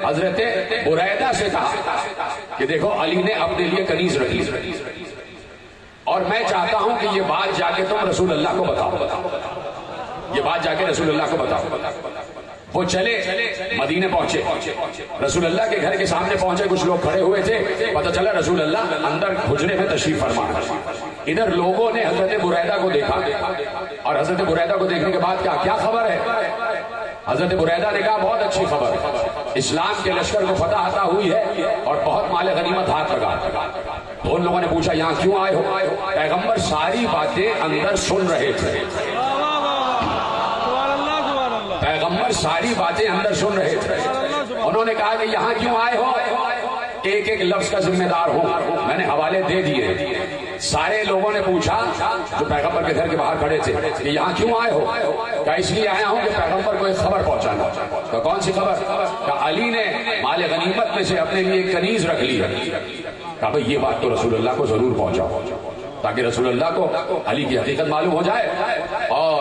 Speaker 1: حضرت بریدہ سے کہا کہ دیکھو علی نے اپنے لیے کنیز رکھی اور میں چاہتا ہوں کہ یہ بات جا کے تم رسول اللہ کو بتاؤ، یہ بات جا کے رسول اللہ کو بتاؤ۔ وہ چلے مدینے پہنچے، رسول اللہ کے گھر کے سامنے پہنچے، کچھ لوگ کھڑے ہوئے تھے، پتہ چلا رسول اللہ اندر حجرے میں تشریف فرما۔ ادھر لوگوں نے حضرت بریدہ کو دیکھا اور حضرت بریدہ کو دیکھنے کے بعد کیا خبر ہے؟ حضرت بریدہ نے کہا بہت اچھی خبر، اسلام کے لشکر کو فتح عطا ہوئی ہے اور بہت مال غنیمت ہاتھ لگا۔ تو ان لوگوں نے پوچھا یہاں کیوں آئے ہو؟ پیغمبر ساری باتیں اندر سن رہے تھے، پیغمبر ساری باتیں اندر سن رہے تھے۔ انہوں نے کہا کہ یہاں کیوں آئے ہو؟ ایک ایک لفظ کا ذمہ دار ہوں، میں نے حوالے دے دیے۔ سارے لوگوں نے پوچھا جو پیغمبر کے گھر کے باہر کھڑے تھے کہ یہاں کیوں آئے ہو؟ کہا اس لیے آیا ہوں کہ پیغمبر کو ایک خبر پہنچانا۔ تو کون سی خبر؟ کہا علی نے مال غنیمت میں سے اپنے لیے ایک کنیز رکھ لی ہے۔ کہا بھئی یہ بات تو رسول اللہ کو ضرور پہنچاؤ تاکہ رسول اللہ کو علی کی حقیقت معلوم ہو جائے اور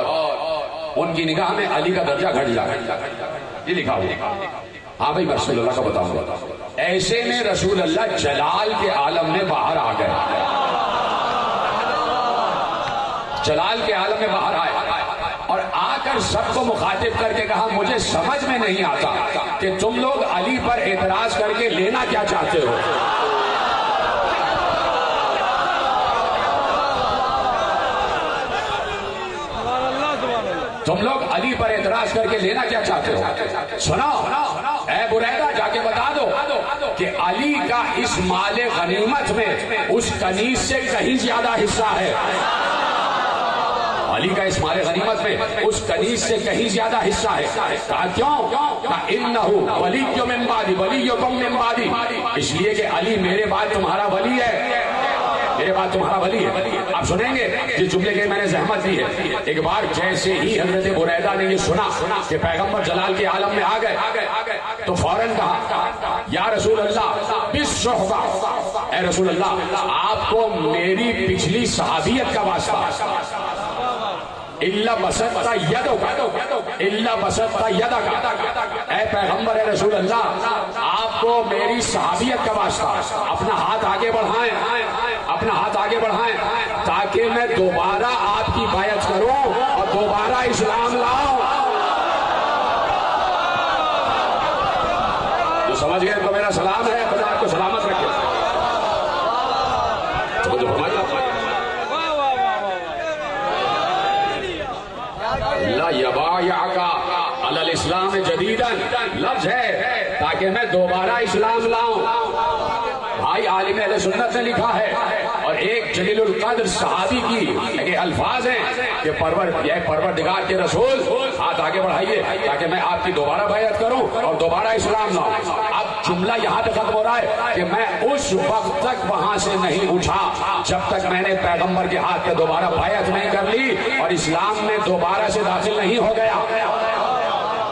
Speaker 1: ان کی نگاہ میں علی کا درجہ گھٹ جائے۔ یہ لکھا ہوا۔ ہاں بھائی رسول اللہ کا بتاؤں گا۔ ایسے میں رسول اللہ جلال کے عالم میں باہر آ گئے، جلال کے عالم میں باہر آئے اور آ کر سب کو مخاطب کر کے کہا مجھے سمجھ میں نہیں آتا کہ تم لوگ علی پر اعتراض کر کے لینا کیا چاہتے ہو۔ تم لوگ علی پر اعتراض کر کے لینا کیا چاہتے ہو؟ سنو اے بریدہ جا کے بتا دو کہ علی کا اس مال غنیمت میں اس کنیز سے کہیں زیادہ حصہ ہے۔ علی کا اس مال غنیمت میں اس کنیز سے کہیں زیادہ حصہ ہے۔ کہا کیوں؟ کہا انہ ولی من بعدی ولیکم من بعدی، اس لیے کہ علی میرے بعد تمہارا ولی ہے، میرے بعد تمہارا ولی ہے۔ آپ سنیں گے جس جملے کے میں نے زحمت دی ہے۔ ایک بار جیسے ہی حضرت بریدہ نے یہ سنا کہ پیغمبر جلال کے عالم میں آ گئے تو فوراً کہا یا رسول اللہ بالصحبہ، اے رسول اللہ آپ کو میری پچھلی صحابیت کا واسطہ، اللہ بسطتا یدک، اللہ بسطتا یدک، اے پیغمبر اے رسول اللہ آپ کو میری صحابیت کا واسطہ اپنا ہاتھ آگے بڑھائیں، اپنا ہاتھ آگے بڑھائیں تاکہ میں دوبارہ آپ کی بیعت کروں اور دوبارہ اسلام لاؤں۔ جو سمجھ گئے تو میرا سلام ہے، خدا آپ کو سلامت رکھے۔ لا یبایعک علی الاسلام جدیدا لفظ ہے تاکہ میں دوبارہ اسلام لاؤں۔ بھائی عالم اہل سنت نے لکھا ہے اور ایک جلیل القدر صحابی کی الفاظ ہیں کہ پروردگار کے رسول ہاتھ آگے بڑھائیے تاکہ میں آپ کی دوبارہ بیعت کروں اور دوبارہ اسلام لاؤں۔ اب جملہ یہاں پہ ختم ہو رہا ہے کہ میں اس وقت تک وہاں سے نہیں اٹھا جب تک میں نے پیغمبر کے ہاتھ پہ دوبارہ بیعت نہیں کر لی اور اسلام میں دوبارہ سے داخل نہیں ہو گیا۔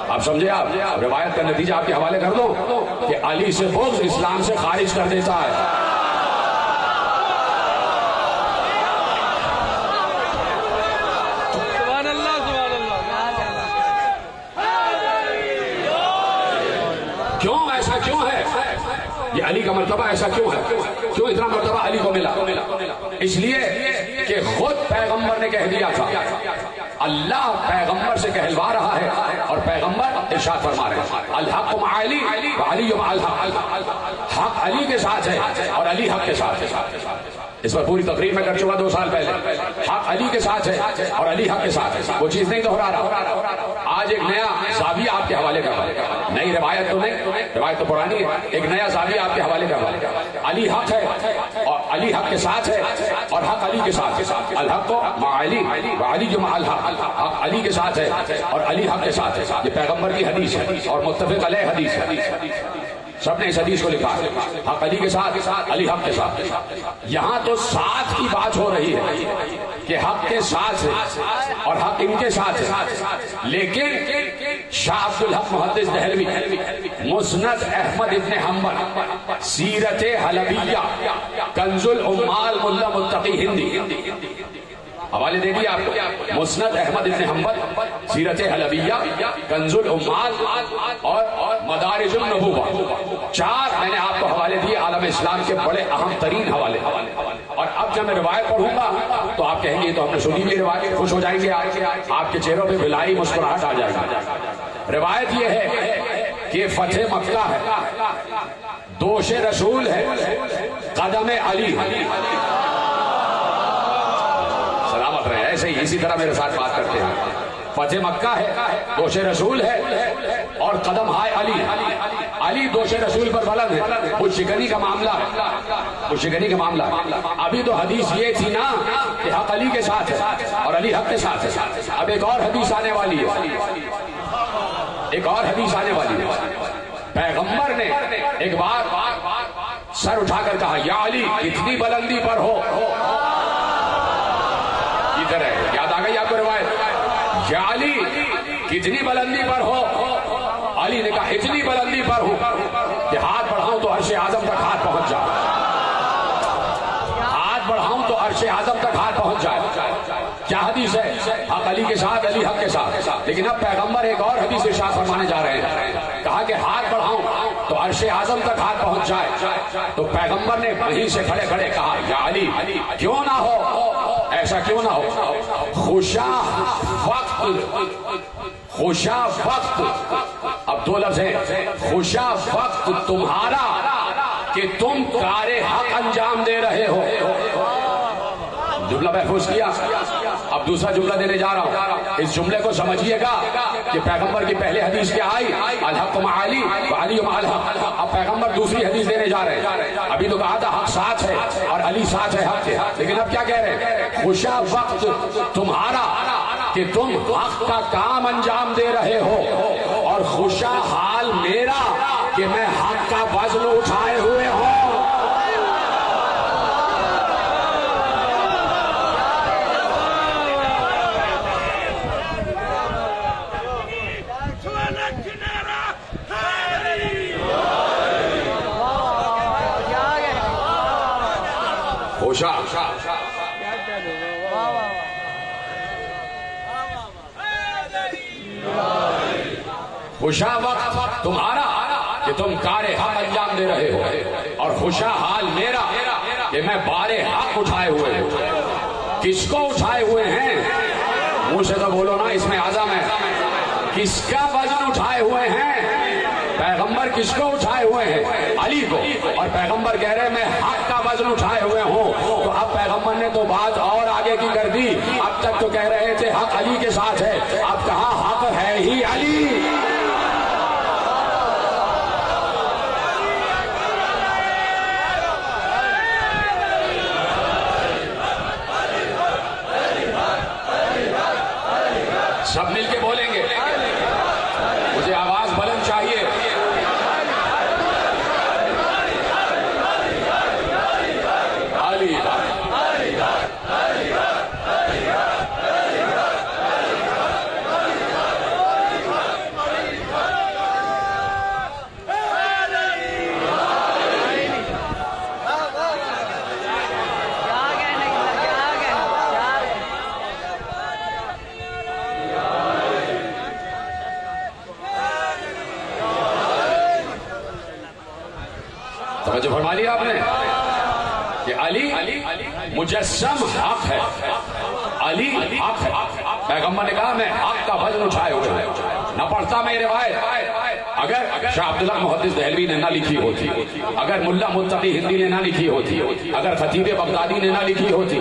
Speaker 1: آپ سمجھے؟ آپ روایت کا نتیجہ آپ کے حوالے کر دو کہ علی سے بغض اسلام سے خارج کر دیتا ہے۔
Speaker 2: سبحان اللہ سبحان اللہ۔
Speaker 1: کیوں ایسا کیوں ہے؟ یہ علی کا مرتبہ ایسا کیوں ہے؟ کیوں اتنا مرتبہ علی کو ملا؟ اس لیے کہ خود پیغمبر نے کہہ دیا تھا، اللہ پیغمبر سے کہلوا رہا ہے اور پیغمبر ارشاد فرما رہے ہیں الحق مع علی وعلی مع الحق، حق علی کے ساتھ ہے اور علی حق کے ساتھ ہے۔ اس پر پوری تقریر میں کر چکا 2 سال پہلے، حق علی کے ساتھ ہے اور علی حق کے ساتھ ہے، وہ چیز نہیں دہرا رہا۔ آج ایک نیا زاویہ آپ کے حوالے کر رہا ہے، نئی روایت تو نہیں، روایت تو پرانی ہے، ایک نیا زاویہ آپ کے حوالے کر رہا ہے۔ علی حق ہے اور علی حق کے ساتھ ہے اور حق علی کے ساتھ ہے، الحق مع علی وعلی مع الحق، حق علی کے ساتھ ہے اور علی حق کے ساتھ ہے۔ یہ پیغمبر کی حدیث ہے اور متفق علیہ حدیث ہے، سب نے اس حدیث کو لکھا ہے، حق علی کے ساتھ علی حق کے ساتھ۔ یہاں تو ساتھ کی بات ہو رہی ہے کہ حق کے ساتھ ہے اور حق ان کے ساتھ ہے، لیکن شاہ عبد الحق محدث دہلوی، مسند احمد ابن حنبل، سیرت حلبیہ، کنز العمال ملا متقی ہندی، حوالے دے دیا آپ کو، مسند احمد بن حنبل، سیرت حلبیہ، کنز الامال اور مدارج النبوہ، 4 میں نے آپ کو حوالے دیے عالم اسلام کے بڑے اہم ترین حوالے. اور اب جب میں روایت پڑھوں گا تو آپ کہیں گے تو ہم نے سنی بھی روایت، خوش ہو جائیں گے، آپ کے چہروں پہ بلائی مسکراہٹ آ جائے گی. روایت یہ ہے کہ فتح مکہ ہے، دوش رسول ہے، قدم علی. سلامت رہے، ایسے ہی اسی طرح میرے ساتھ بات کرتے ہیں. فتح مکہ ہے، دوش رسول ہے اور قدم ہے علی. علی دوش رسول پر بلند ہے. وہ شکنی کا معاملہ ہے، وہ شکنی کا معاملہ ہے. ابھی تو حدیث یہ تھی نا کہ حق علی کے ساتھ ہے اور علی حق کے ساتھ ہے. اب ایک اور حدیث آنے والی ہے، ایک اور حدیث آنے والی ہے. پیغمبر نے ایک بار سر اٹھا کر کہا یا علی کتنی بلندی پر ہو. ادھر ہے، یاد آ گئی آپ کو روایت، یا علی کتنی بلندی پر ہو. علی نے کہا اتنی بلندی پر ہوں کہ ہاتھ بڑھاؤں تو عرش اعظم تک ہاتھ پہنچ جائے، ہاتھ بڑھاؤں تو عرش اعظم تک ہاتھ پہنچ جائے. کیا حدیث ہے؟ حق علی کے ساتھ، علی حق کے ساتھ. لیکن اب پیغمبر ایک اور حدیث ارشاد فرمانے جا رہے ہیں. کہا کہ ہاتھ بڑھاؤں تو عرش اعظم تک ہاتھ پہنچ جائے. تو پیغمبر نے وہیں سے کھڑے کھڑے کہا یا علی کیوں نہ ہو، ایسا کیوں نہ ہو، خوشا وقت. اب 2 لفظ ہیں، خوشا وقت تمہارا کہ تم کار حق انجام دے رہے ہو. جملہ محفوظ کیا. اب دوسرا جملہ دینے جا رہا ہوں، اس جملے کو سمجھیے گا کہ پیغمبر کی پہلے حدیث کیا آئی، الحق مع علی وعلی مع الحق. اب پیغمبر دوسری حدیث دینے جا رہے ہیں. ابھی تو کہا تھا حق ساتھ ہے اور علی ساتھ ہے حق کے، لیکن اب کیا کہہ رہے ہیں، خوشا وقت تمہارا کہ تم حق کا کام انجام دے رہے ہو اور خوشا حال میرا کہ میں حق کا وزن اٹھائے ہوئے ہوں. خوشا وقت تمہارا کہ تم کار حق انجام دے رہے ہو اور خوشا حال میرا کہ میں بار حق اٹھائے ہوئے ہوں. کس کو اٹھائے ہوئے ہیں؟ منہ سے تو بولو نا، اس میں اعظم ہے. کس کا وزن اٹھائے ہوئے ہیں؟ پیغمبر کس کو اٹھائے ہوئے ہیں؟ علی کو. اور پیغمبر کہہ رہے ہیں میں حق کا وزن اٹھائے ہوئے ہوں. تو اب پیغمبر نے تو بات اور آگے کی کر دی. اب تک تو کہہ رہے تھے حق علی کے ساتھ ہے، اب کہا حق ہے ہی علی. سب مل کے بولیں گے، مجھے آواز بلند چاہیے. علی توجہ فرما لیا آپ نے کہ علی مجسم حق ہے، علی حق ہے. پیغمبر نے کہا میں حق کا وزن اٹھائے ہوئے ہوں. نہ پڑھتا میں روایت اگر شاہ عبداللہ محدث دہلوی نے نہ لکھی ہوتی، اگر ملا متقی ہندی نے نہ لکھی ہوتی، اگر خطیب بغدادی نے نہ لکھی ہوتی،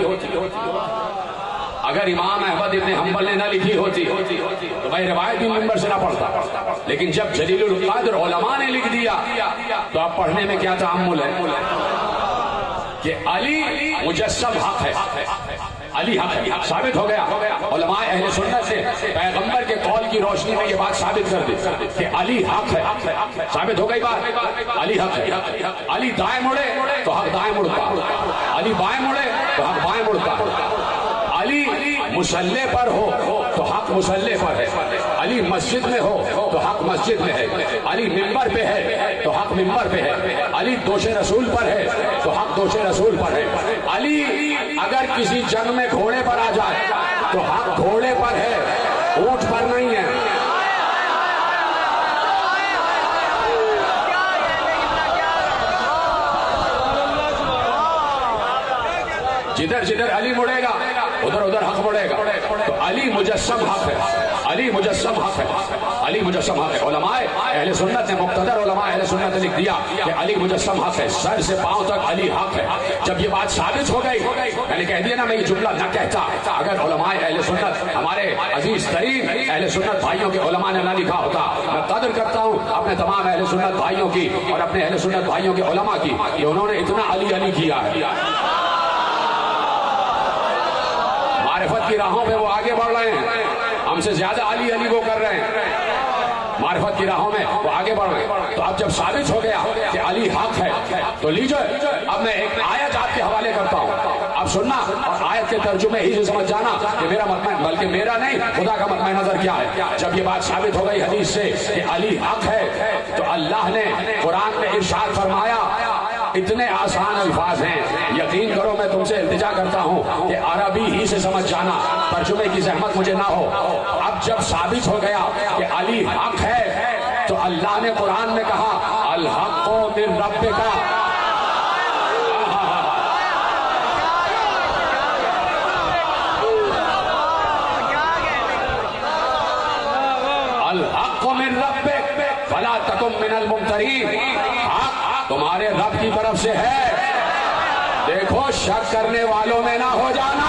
Speaker 1: اگر امام احمد ابن حنبل نے نہ لکھی ہوتی تو میں روایت بھی منبر سے نہ پڑھتا. لیکن جب جلیل القدر علماء نے لکھ دیا تو اب پڑھنے میں کیا تعامل ہے کہ علی مجسم حق ہے، علی حق ہے. ثابت ہو گیا. علماء اہل سنت سے پیغمبر کے قول کی روشنی میں یہ بات ثابت کر دی کہ علی حق ہے. ثابت ہو گئی بات، علی حق ہے. علی دائیں مڑے تو حق دائیں مڑتا، علی بائیں مڑے تو حق بائیں مڑتا. علی مصلی پر ہو تو حق مصلی پر ہے، علی مسجد میں ہو تو حق مسجد میں ہے، علی ممبر پہ ہے تو حق ممبر پہ ہے، علی دوش رسول پر ہے تو حق دوش رسول پر ہے، علی اگر کسی جنگ میں گھوڑے پر آ جائے تو حق گھوڑے پر ہے، اونٹ پر نہیں ہے۔ جدھر جدھر علی مڑے گا ادھر ادھر حق مڑے گا، تو علی مجسم حق ہے، علی مجسم حق ہے، علی مجسم حق ہے۔ علماء اہل سنت نے، مقتدر علماء اہل سنت نے لکھ دیا کہ علی مجسم حق ہے، سر سے پاؤں تک علی حق ہے۔ جب یہ بات ثابت ہو گئی، میں نے کہہ دیا نا میں یہ جملہ نہ کہتا اگر علماء اہل سنت، ہمارے عزیز ترین اہل سنت بھائیوں کے علماء نے نہ لکھا ہوتا۔ میں قدر کرتا ہوں اپنے تمام اہل سنت بھائیوں کی اور اپنے اہل سنت بھائیوں کے علماء کی کہ انہوں نے اتنا علی علی کیا ہے۔ معرفت کی راہوں پہ وہ آگے بڑھ رہے ہیں، ہم سے زیادہ علی علی وہ کر رہے ہیں، معرفت کی راہوں میں وہ آگے بڑھ رہے ہیں۔ تو اب جب ثابت ہو گیا کہ علی حق ہے تو لیجئے اب میں ایک آیت آپ کے حوالے کرتا ہوں، اب سننا اور آیت کے ترجمے ہی سے سمجھ جانا کہ میرا مطمئن، بلکہ میرا نہیں خدا کا مطمئن نظر کیا ہے۔ جب یہ بات ثابت ہو گئی حدیث سے کہ علی حق ہے تو اللہ نے قرآن میں ارشاد فرمایا، اتنے آسان الفاظ ہیں، یقین کرو میں تم سے التجا کرتا ہوں کہ عربی ہی سے سمجھ جانا، ترجمے کی زحمت مجھے نہ ہو۔ اب جب ثابت ہو گیا کہ علی حق ہے تو اللہ نے قرآن میں کہا الحق من ربک، الحق من ربک فلا تکن من الممترین، حق تمہارے رب کی طرف سے ہے، دیکھو شک کرنے والوں میں نہ ہو جانا۔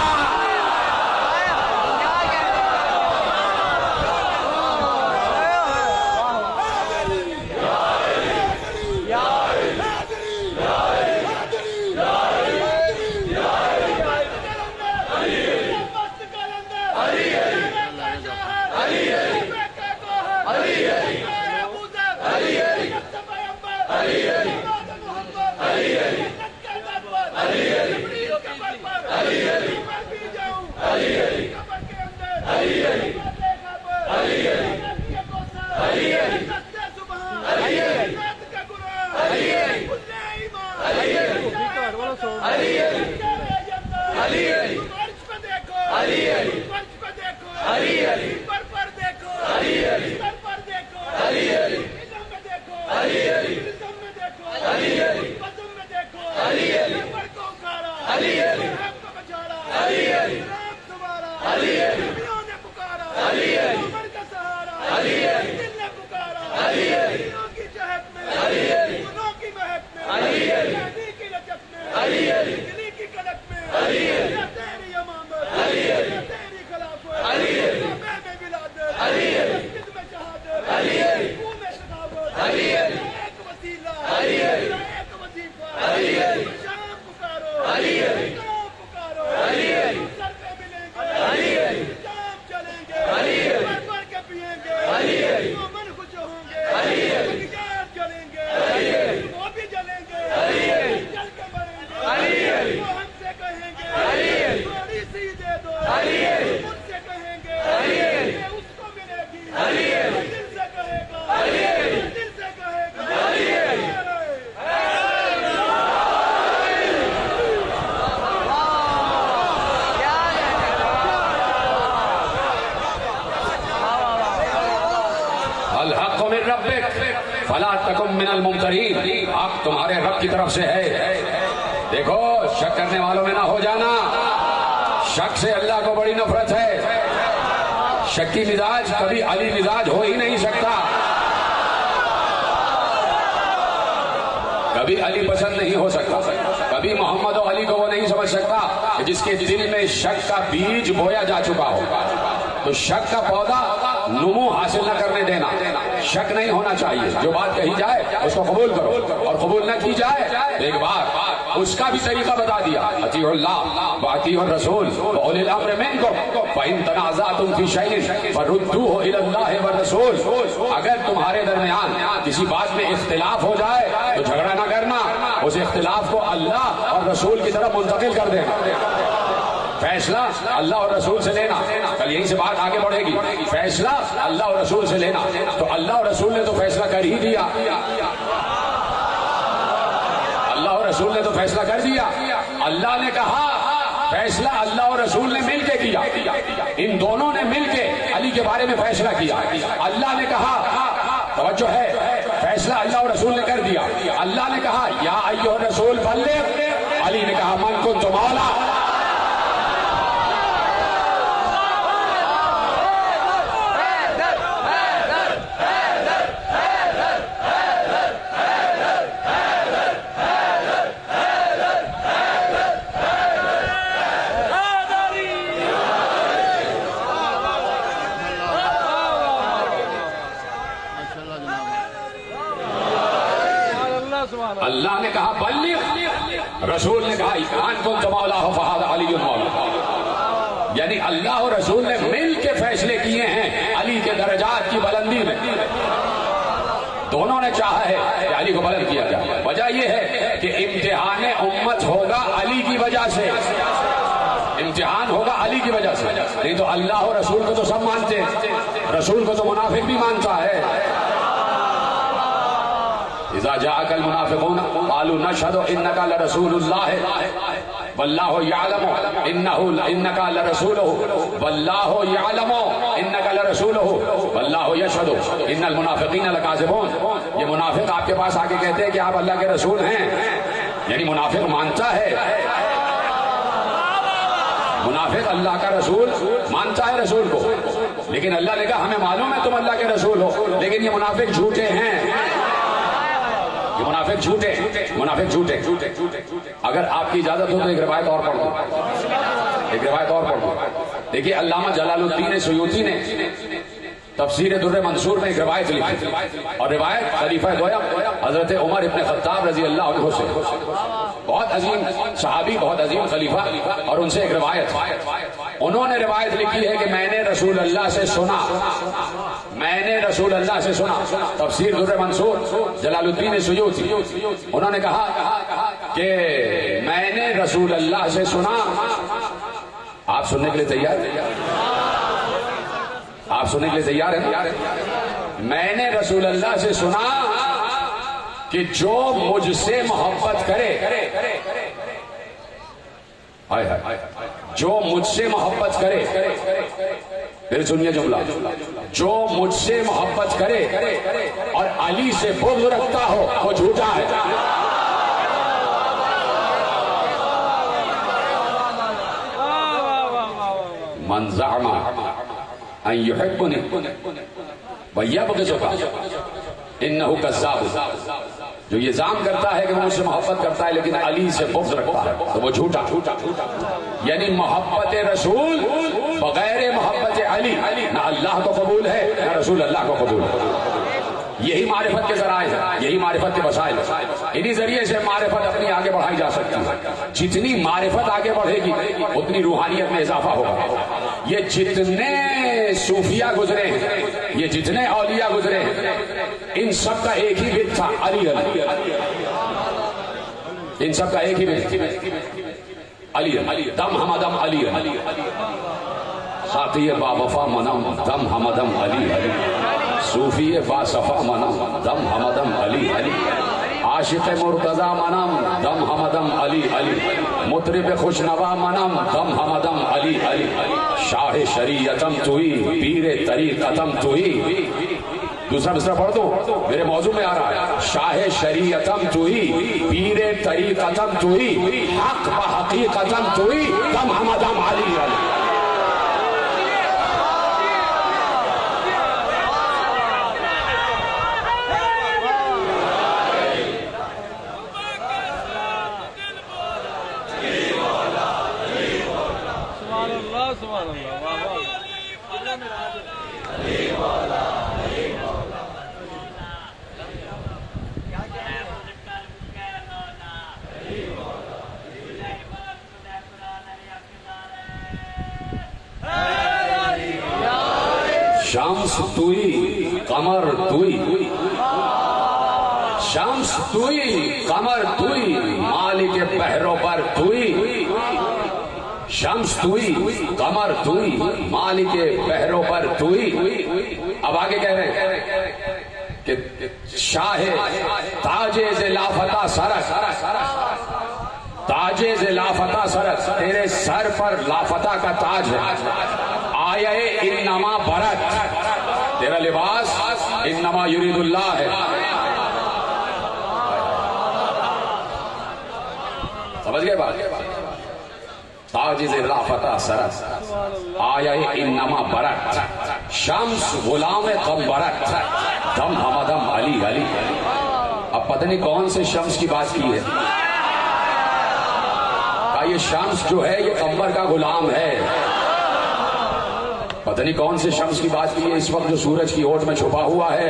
Speaker 1: فلا تکن من الممترین، حق تمہارے رب کی طرف سے ہے، دیکھو شک کرنے والوں میں نہ ہو جانا۔ شک سے اللہ کو بڑی نفرت ہے، شکی مزاج کبھی علی مزاج ہو ہی نہیں سکتا، کبھی علی پسند نہیں ہو سکتا، کبھی محمد و علی کو وہ نہیں سمجھ سکتا جس کے دل میں شک کا بیج بویا جا چکا ہو۔ تو شک کا پودا نمو حاصل نہ کرنے دینا، شک نہیں ہونا چاہیے، جو بات کہی جائے اس کو قبول کرو، اور قبول نہ کی جائے ایک بار اس کا بھی طریقہ بتا دیا، اطیعوا اللہ واطیعوا الرسول واولی الامر منکم فان تنازعتم فی شیء فردوہ الی اللہ والرسول۔ اگر تمہارے درمیان کسی بات میں اختلاف ہو جائے تو جھگڑا نہ کرنا، اس اختلاف کو اللہ اور رسول کی طرف منتقل کر دینا۔ فیصلہ اللہ اور رسول سے لینا. کل یہیں سے بات آگے بڑھے گی. فیصلہ اللہ اور رسول سے لینا. تو اللہ اور رسول نے تو فیصلہ کر ہی دیا. اللہ اور رسول نے تو فیصلہ کر دیا. اللہ نے کہا فیصلہ اللہ اور رسول نے مل کے کیا. ان دونوں نے مل کے علی کے بارے میں فیصلہ کیا. اللہ نے کہا توجہ ہے فیصلہ اللہ اور رسول نے کر دیا. اللہ نے کہا یا ایھا الرسول بلغ. علی نے کہا من کنت مولا. اللہ نے کہا بلغ. رسول نے کہا ان کنت مولا فہذا علی مولا. یعنی اللہ اور رسول نے مل کے فیصلے کیے ہیں علی کے درجات کی بلندی میں. دونوں نے چاہا ہے کہ علی کو بلند کیا جائے. وجہ یہ ہے کہ امتحان امت ہوگا علی کی وجہ سے. امتحان ہوگا علی کی وجہ سے. نہیں تو اللہ اور رسول کو تو سب مانتے ہیں. رسول کو تو منافق بھی مانتا ہے. اذا جاءك المنافقون قالوا نشهد انك لرسول الله والله يعلم انك لرسوله والله يعلم انك لرسوله والله يشهد ان المنافقين لكاذبون. یہ منافق آپ کے پاس آ کے کہتے ہیں کہ آپ اللہ کے رسول ہیں. یعنی منافق مانتا ہے. منافق اللہ کا رسول مانتا ہے رسول کو. لیکن اللہ نے کہا ہمیں معلوم ہے تم اللہ کے رسول ہو. لیکن یہ منافق جھوٹے ہیں. یہ منافق جھوٹے. منافق جھوٹے. اگر آپ کی اجازت ہو تو ایک روایت اور پڑھ دوں. ایک روایت اور پڑھ دوں. دیکھیے علامہ جلال الدین سیوطی نے تفسیر در منصور میں ایک روایت لکھی. اور روایت خلیفہ دویم حضرت عمر ابن خطاب رضی اللہ عنہ سے. بہت عظیم صحابی, بہت عظیم خلیفہ. اور ان سے ایک روایت. انہوں نے روایت لکھی ہے کہ میں نے رسول اللہ سے سنا. میں نے رسول اللہ سے سنا. تفسیر در منصور جلال الدین سیوطی. انہوں نے کہا کہ میں نے رسول اللہ سے سنا. آپ سننے کے لیے تیار ہیں؟ آپ سننے کے لیے تیار ہیں؟ میں نے رسول اللہ سے سنا کہ جو مجھ سے محبت کرے, جو مجھ سے محبت کرے, پھر سنیے جملہ, جو مجھ سے محبت کرے اور علی سے بغض رکھتا ہو وہ جھوٹا ہے. من زعم ان يحبني ويبغضني انه كذاب. جو یہ زعم کرتا ہے کہ وہ مجھ سے محبت کرتا ہے لیکن علی سے بغض رکھتا ہے تو وہ جھوٹا. یعنی محبت رسول بغیر محبت علی نہ اللہ کو قبول ہے نہ رسول اللہ کو قبول ہے. یہی معرفت کے ذرائع ہیں, یہی معرفت کے وسائل. انہی ذریعے سے معرفت اپنی آگے بڑھائی جا سکتی ہے. جتنی معرفت آگے بڑھے گی اتنی روحانیت میں اضافہ ہوگا. یہ جتنے صوفیہ گزرے ہیں, یہ جتنے اولیاء گزرے ہیں, ان سب کا ایک ہی بت تھا علی. ان سب کا ایک ہی بت علی. دم ہمدم علی. ساقی با وفا منم دم ہمدم علی. صوفی با صفا منم دم ہمدم علی. عاشق مرتضی منم دم ہمدم علی. مطرب خوشنوا منم دم ہمدم علی. شاہ شریعتم توئی پیر طریقتم توئی. دوسرا مصرع پڑھ دو, میرے موضوع میں آ رہا ہے. شاہ شریعتم توئی پیر طریقتم توئی حق بحقیقتم توئی دم ہمدم علی. شمس توئی قمر توئی. شمس توئی قمر توئی مالک بحر و بر توئی. شمس توئی، قمر توئی، مالک بحروں پر توئی. اب آگے کہہ رہے ہیں کہ شاہ تاجے سے لافتہ سرس، تاجے سے لافتہ سرس، تیرے سر پر لافتہ کا تاج ہے. آیا انما برت، تیرا لباس انما یرید اللہ ہے. سمجھ گئے بات؟ تاج سے لافتہ سرس، آیا انما برت، شمس غلام قمبرت، دم ہمدم علی علی. اب پتہ نہیں کون سے شمس کی بات کی ہے. یہ شمس جو ہے یہ قمر کا غلام ہے. پتہ نہیں کون سے شمس کی بات کی ہے اس وقت جو سورج کی اوٹ میں چھپا ہوا ہے.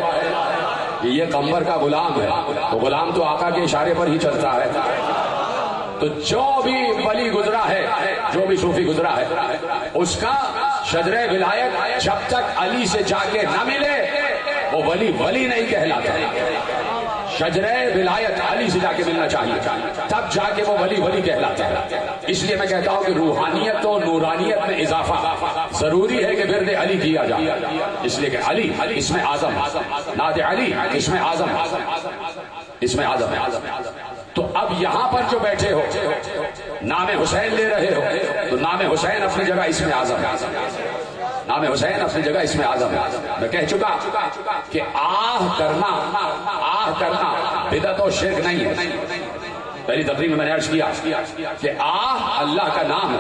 Speaker 1: یہ قمر کا غلام ہے. تو غلام تو آقا کے اشارے پر ہی چلتا ہے. تو جو بھی ولی گزرا ہے، جو بھی صوفی گزرا ہے، اس کا شجرہ ولایت جب تک علی سے جا کے نہ ملے وہ ولی نہیں کہلاتا. شجرہ ولایت علی سے جا کے ملنا چاہیے، تب جا کے وہ ولی کہلاتا ہے. اس لیے میں کہتا ہوں کہ روحانیت و نورانیت میں اضافہ ضروری ہے کہ ورد علی کیا جائے. اس لیے کہ علی اس میں اعظم، نعت علی اس میں اعظم، اس میں اعظم ہے. تو اب یہاں پر جو بیٹھے ہو نام حسین لے رہے ہو، تو نام حسین اپنی جگہ اس میں اعظم ہے. نام حسین اپنی جگہ اس میں اعظم ہے. میں کہہ چکا کہ آہ کرنا بدعت و شرک نہیں ہے. پہلی تقریر میں نے عرض کیا کہ آہ اللہ کا نام ہے.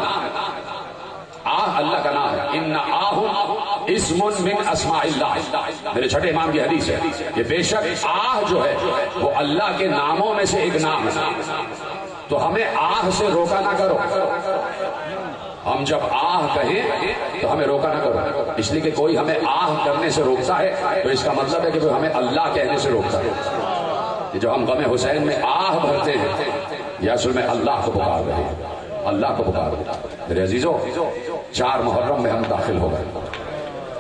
Speaker 1: آہ اللہ کا نام ہے. ان آہ اسم من اسماء اللہ. میرے چھٹے امام کی حدیث ہے کہ بے شک آہ جو ہے وہ اللہ کے ناموں میں سے ایک نام ہے. تو ہمیں آہ سے روکا نہ کرو. ہم جب آہ کہیں تو ہمیں روکا نہ کرو. اس لیے کہ کوئی ہمیں آہ کرنے سے روکتا ہے تو اس کا مطلب ہے کہ وہ ہمیں اللہ کہنے سے روکتا ہے. کہ جو ہم غم حسین میں آہ بھرتے ہیں یا اصل میں اللہ کو پکار رہے ہیں، اللہ کو پکار رہے ہیں. میرے عزیزو، 4 محرم میں ہم داخل ہو گئے.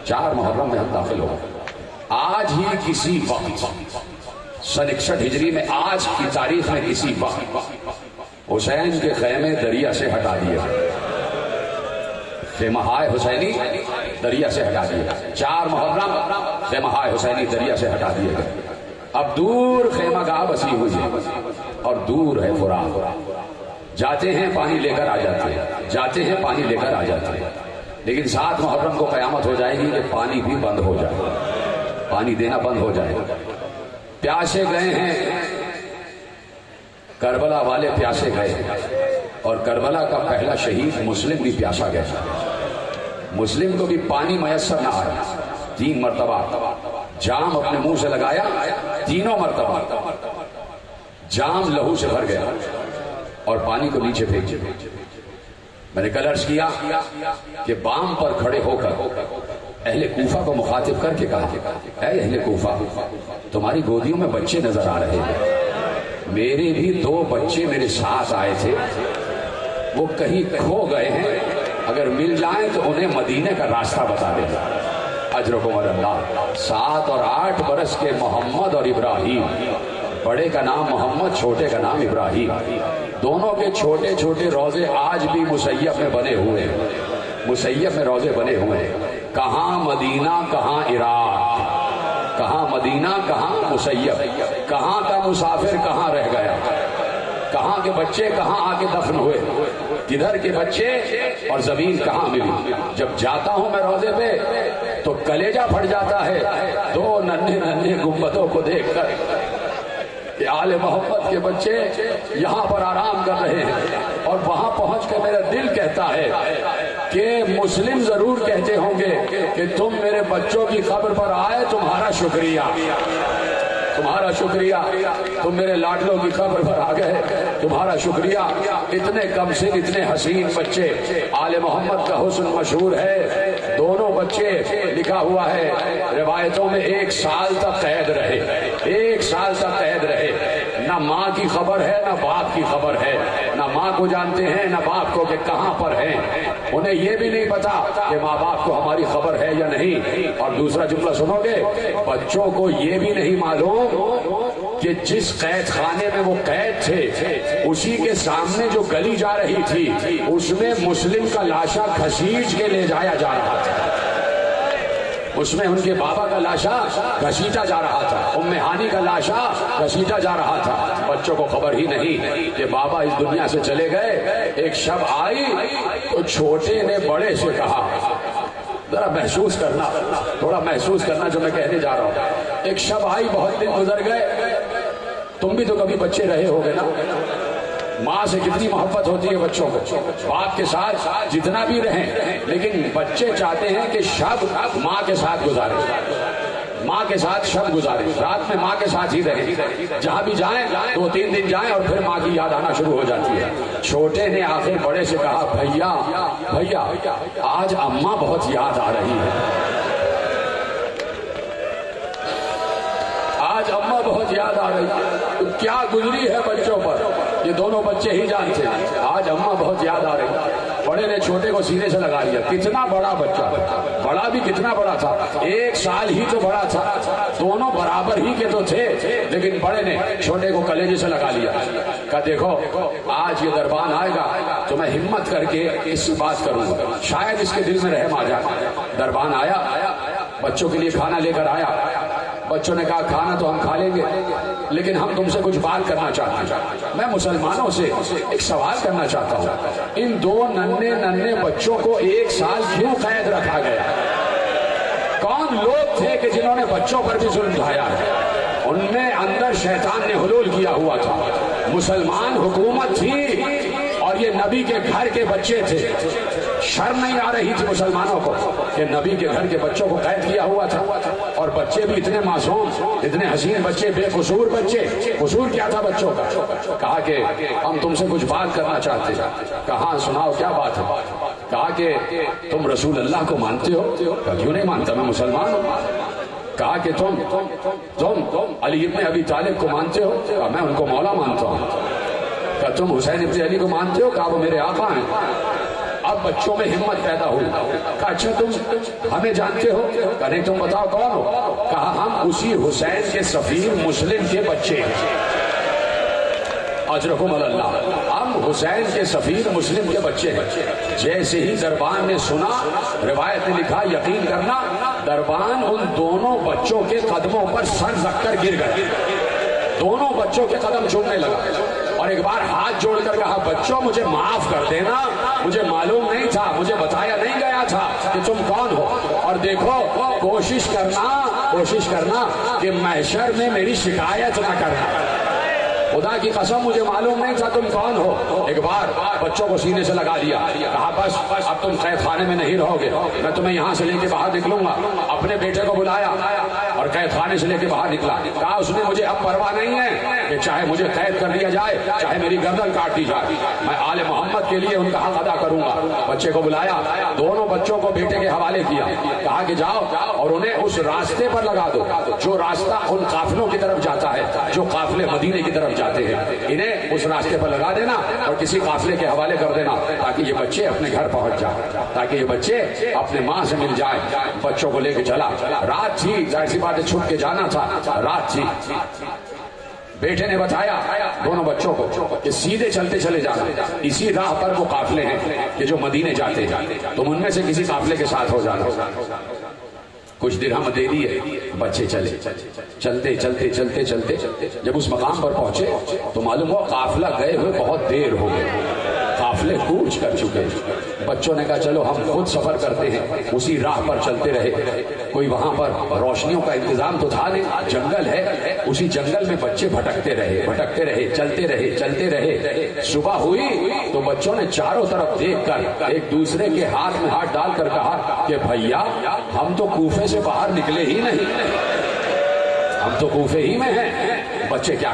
Speaker 1: 4 محرم میں ہم داخل ہو گئے. آج ہی کسی وقت سن 61 ہجری میں، آج کی تاریخ میں کسی وقت حسین کے خیمے دریا سے ہٹا دیے. خیمہ حسینی دریا سے ہٹا دیے. 4 محرم خیمہ حسینی دریا سے ہٹا دیے گئے. اب دور خیمہ گاہ بسی ہوئی ہے اور دور ہے فرات. جاتے ہیں پانی لے کر آ جاتے ہیں، جاتے ہیں پانی لے کر آ جاتے ہیں. لیکن 7 محرم کو قیامت ہو جائے گی کہ پانی بھی بند ہو جائے، پانی دینا بند ہو جائے. پیاسے گئے ہیں، کربلا والے پیاسے گئے، اور کربلا کا پہلا شہید مسلم بھی پیاسا گیا. مسلم کو بھی پانی میسر نہ آیا. 3 مرتبہ جام اپنے منہ سے لگایا، تینوں مرتبہ جام لہو سے بھر گیا اور پانی کو نیچے پھینک دیا. میں نے کل عرض کیا کہ بام پر کھڑے ہو کر اہل کوفہ کو مخاطب کر کے کہا، اے اہل کوفہ، تمہاری گودیوں میں بچے نظر آ رہے ہیں. میرے بھی 2 بچے میرے ساتھ آئے تھے، وہ کہیں کھو گئے ہیں. اگر مل جائیں تو انہیں مدینے کا راستہ بتا دینا. اجرکم اللہ. 7 اور 8 برس کے محمد اور ابراہیم، بڑے کا نام محمد، چھوٹے کا نام ابراہیم. دونوں کے چھوٹے چھوٹے روزے آج بھی مسیب میں بنے ہوئے ہیں. مسیب میں روزے بنے ہوئے ہیں. کہاں مدینہ کہاں عراق، کہاں مدینہ کہاں مسیب، کہاں کا مسافر کہاں رہ گیا، کہاں کے بچے کہاں آ کے دفن ہوئے، کدھر کے بچے اور زمین کہاں ملی. جب جاتا ہوں میں روزے پہ تو کلیجہ پھٹ جاتا ہے 2 ننھے گنبدوں کو دیکھ کر کہ آل محمد کے بچے یہاں پر آرام کر رہے ہیں. اور وہاں پہنچ کر میرا دل کہتا ہے کہ مسلم ضرور کہتے ہوں گے کہ تم میرے بچوں کی قبر پر آئے، تمہارا شکریہ، تمہارا شکریہ. تم میرے لاڈلوں کی قبر پر آ گئے، تمہارا شکریہ. اتنے کم سے اتنے حسین بچے. آل محمد کا حسن مشہور ہے. دونوں بچے لکھا ہوا ہے روایتوں میں 1 سال تک قید رہے، 1 سال تک قید رہے. نہ ماں کی خبر ہے نہ باپ کی خبر ہے. نہ ماں کو جانتے ہیں نہ باپ کو کہ کہاں پر ہیں. انہیں یہ بھی نہیں پتا کہ ماں باپ کو ہماری خبر ہے یا نہیں. اور دوسرا جملہ سنو گے، بچوں کو یہ بھی نہیں معلوم کہ جس قید خانے میں وہ قید تھے اسی کے سامنے جو گلی جا رہی تھی اس میں مسلم کا لاشا گھسیٹ کے لے جایا جا رہا تھا، اس میں ان کے بابا کا لاشا گھسیٹا جا رہا تھا، ام ہانی کا لاشا گھسیٹا جا رہا تھا۔ بچوں کو خبر ہی نہیں کہ بابا اس دنیا سے چلے گئے۔ ایک شب آئی تو چھوٹے نے بڑے سے کہا، ذرا محسوس کرنا، تھوڑا محسوس کرنا جو میں کہنے جا رہا ہوں۔ ایک شب آئی، بہت دن گزر گئے، تم بھی تو کبھی بچے رہے ہوگے نا، ماں سے کتنی محبت ہوتی ہے بچوں کو، باپ کے ساتھ جتنا بھی رہیں، لیکن بچے چاہتے ہیں کہ شب ماں کے ساتھ گزارے، ماں کے ساتھ شب گزارے، رات میں ماں کے ساتھ ہی رہیں، جہاں بھی جائیں 2-3 دن جائیں اور پھر ماں کی یاد آنا شروع ہو جاتی ہے۔ چھوٹے نے آخر بڑے سے کہا، بھیا بھیا آج اماں بہت یاد آ رہی ہے، آج اماں بہت یاد آ رہی ہے۔ کیا گزری ہے بچوں پر یہ دونوں بچے ہی جانتے ہیں، آج اماں بہت یاد آ رہی ہے۔ بڑے نے چھوٹے کو سینے سے لگا لیا، کتنا بڑا بچہ، بڑا بھی کتنا بڑا تھا، 1 سال ہی تو بڑا تھا، دونوں برابر ہی کے تو تھے، لیکن بڑے نے چھوٹے کو کلیجے سے لگا لیا، کہا دیکھو آج یہ دربان آئے گا تو میں ہمت کر کے اس بات کروں گا، شاید اس کے دل میں رحم آ جائے۔ دربان آیا، بچوں کے لیے کھانا لے کر آیا، بچوں نے کہا کھانا تو ہم کھا لیں گے لیکن ہم تم سے کچھ بات کرنا چاہتے ہیں، میں مسلمانوں سے ایک سوال کرنا چاہتا ہوں، ان 2 ننھے بچوں کو 1 سال کیوں قید رکھا گیا؟ کون لوگ تھے کہ جنہوں نے بچوں پر بھی ظلم ڈھایا ہے؟ ان میں اندر شیطان نے حلول کیا ہوا تھا، مسلمان حکومت تھی اور یہ نبی کے گھر کے بچے تھے، شرم نہیں آ رہی تھی مسلمانوں کو کہ نبی کے گھر کے بچوں کو قید کیا ہوا تھا، اور بچے بھی اتنے معصوم، اتنے حسین بچے، بے قصور بچے، قصور کیا تھا بچوں کا؟ کہا کہ ہم تم سے کچھ بات کرنا چاہتے ہیں۔ کہا سناؤ کیا بات ہے؟ کہا کہ تم رسول اللہ کو مانتے ہو؟ کیوں نہیں مانتا، میں مسلمان ہوں۔ کہا کہ تم علی ابن ابی طالب کو مانتے ہو؟ کہا میں ان کو مولا مانتا ہوں۔ کہا تم حسین ابن علی کو مانتے ہو؟ کہا وہ میرے آقا ہیں۔ اب بچوں میں ہمت پیدا ہوئی، کہا اچھا تم ہمیں جانتے ہو؟ کہا نہیں، تم بتاؤ کون ہو؟ کہا ہم اسی حسین کے سفیر مسلم کے بچے ہیں، اجرکم اللہ، ہم حسین کے سفیر مسلم کے بچے ہیں۔ جیسے ہی دربان نے سنا، روایت نے لکھا، یقین کرنا دربان ان دونوں بچوں کے قدموں پر سر رکھ کر گر گئے، دونوں بچوں کے قدم چومنے لگا اور ایک بار ہاتھ جوڑ کر کہا بچوں مجھے معاف کر دینا، مجھے معلوم نہیں تھا، مجھے بتایا نہیں گیا تھا کہ تم کون ہو، اور دیکھو کوشش کرنا کہ محشر میں میری شکایت نہ کرنا، خدا کی قسم مجھے معلوم نہیں تھا تم کون ہو۔ ایک بار بچوں کو سینے سے لگا دیا، کہا بس اب تم قید خانے میں نہیں رہو گے، میں تمہیں یہاں سے لے کے باہر نکلوں گا۔ اپنے بیٹے کو بلایا اور قید خانے سے لے کے باہر نکلا، کہا اس نے مجھے اب پرواہ نہیں ہے کہ چاہے مجھے قید کر دیا جائے، چاہے میری گردن کاٹ دی جائے، میں آل محمد کے لیے ان کا حق ادا کروں گا۔ بچے کو بلایا، دونوں بچوں کو بیٹے کے حوالے کیا، کہا کہ جاؤ اور انہیں اس راستے پر لگا دو جو راستہ ان قافلوں کی طرف جاتا ہے، جو قافلے مدینے کی طرف جاتے ہیں، انہیں اس راستے پر لگا دینا اور کسی قافلے کے حوالے کر دینا تاکہ یہ بچے اپنے گھر پہنچ جائیں، تاکہ یہ بچے اپنے ماں سے مل جائیں۔ بچوں کو لے کے چلا، رات تھی، ظاہر سی بات ہے چھپ کے جانا تھا، رات تھی۔ بیٹے نے بتایا دونوں بچوں کو کہ سیدھے چلتے چلے جانا، اسی راہ پر وہ قافلے ہیں کہ جو مدینے جاتے ہیں، تم ان میں سے کسی قافلے کے ساتھ ہو جانا۔ کچھ درہم دے دیے، بچے چلتے جب اس مقام پر پہنچے تو معلوم ہوا قافلہ گئے ہوئے بہت دیر ہو گئے، قافلے کوچ کر چکے۔ بچوں نے کہا چلو ہم خود سفر کرتے ہیں، اسی راہ پر چلتے رہے۔ کوئی وہاں پر روشنیوں کا انتظام تو تھا نہیں، جنگل ہے، اسی جنگل میں بچے بھٹکتے رہے، چلتے رہے۔ صبح ہوئی تو بچوں نے چاروں طرف دیکھ کر ایک دوسرے کے ہاتھ میں ہاتھ ڈال کر کہا کہ بھیا ہم تو کوفے سے باہر نکلے ہی نہیں، ہم تو کوفے ہی میں ہیں۔ بچے کیا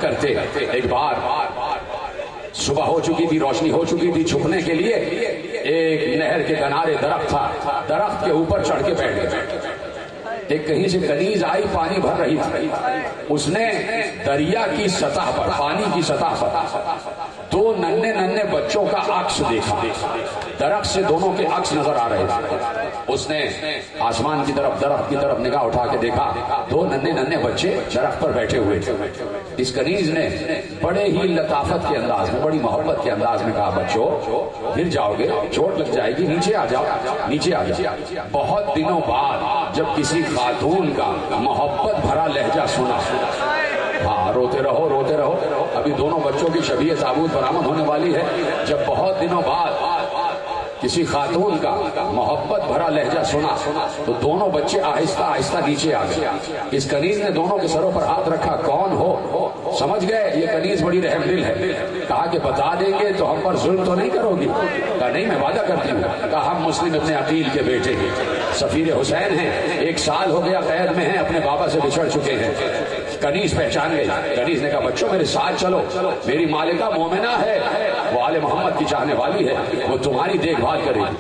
Speaker 1: کرتے؟ ایک بار صبح ہو چکی تھی، روشنی ہو چکی تھی، چھپنے کے لیے ایک نہر کے کنارے درخت تھا، درخت کے اوپر چڑھ کے بیٹھ گئے۔ ایک کہیں سے کنیز آئی، پانی بھر رہی تھی، اس نے دریا کی سطح پر، پانی کی سطح پر دو ننھے ننھے بچوں کا عکس دیکھا، درخت سے دونوں کے عکس نظر آ رہے تھے۔ اس نے آسمان کی طرف، درخت کی طرف نگاہ اٹھا کے دیکھا، دو ننھے ننھے بچے درخت پر بیٹھے ہوئے تھے۔ اس کنیز نے بڑے ہی لطافت کے انداز میں، بڑی محبت کے انداز میں کہا بچوں گر جاؤ گے، چوٹ لگ جائے گی، نیچے آ جاؤ، نیچے آ جاؤ۔ بہت دنوں بعد جب کسی خاتون کا محبت بھرا لہجہ سنا، ہاں روتے رہو روتے رہو، ابھی دونوں بچوں کی شبیہ تابوت برآمد ہونے والی ہے۔ جب بہت دنوں بعد کسی خاتون کا محبت بھرا لہجہ سنا تو دونوں بچے آہستہ آہستہ نیچے آ گئے۔ اس کنیز نے دونوں کے سروں پر ہاتھ رکھا، کون ہو؟ سمجھ گئے یہ کنیز بڑی رحم دل ہے۔ کہا کہ بتا دیں گے تو ہم پر ظلم تو نہیں کرو گی؟ کہا نہیں، میں وعدہ کرتی ہوں۔ کہا ہم مسلم ابن عقیل کے بیٹے ہیں، سفیر حسین ہیں، 1 سال ہو گیا قید میں ہیں، اپنے بابا سے بچھڑ چکے ہیں۔ کنیز پہچان گئی۔ کنیز نے کہا بچوں میرے ساتھ چلو، میری مالکہ مومنہ ہے، وہ آل محمد کی چاہنے والی ہے، وہ تمہاری دیکھ بھال کرے گی۔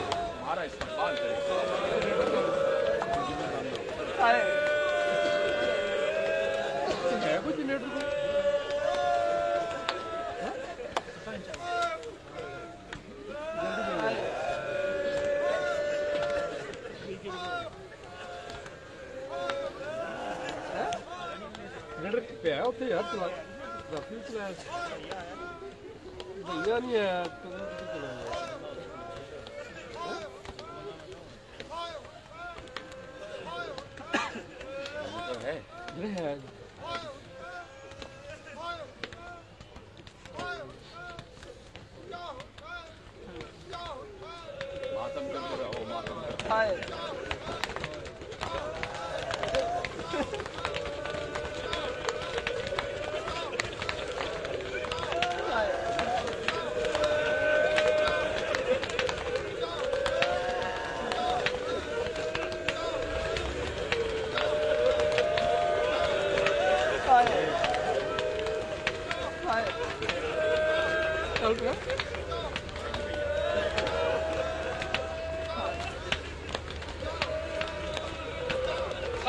Speaker 2: ਪਿਆ ਉੱਥੇ ਯਾਰ ਟ੍ਰੈਫਿਕ ਚਲਾਇਆ ਭਈਆ ਨਹੀਂ ਆਇਆ ਜਿਹੜੇ ਹੈ ਮਾਤਮ ਕਰਦੇ ਰਹੋ, ਮਾਤਮ ਹਾਏ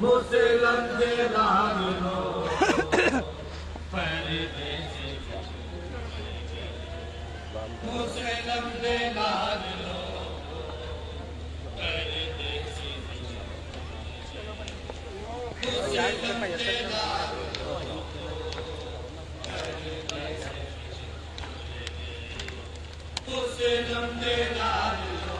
Speaker 3: مسلم دے نال لو پردیسی مسلم دے نال لو پردیسی مسلم دے نال مسلم دے نال لو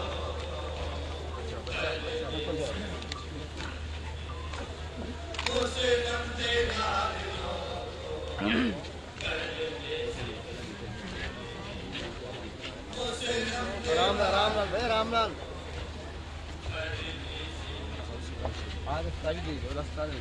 Speaker 3: مسلم دے نال لو رام رام بھائی رام لال سائڈ سے تھوڑا سا بھائی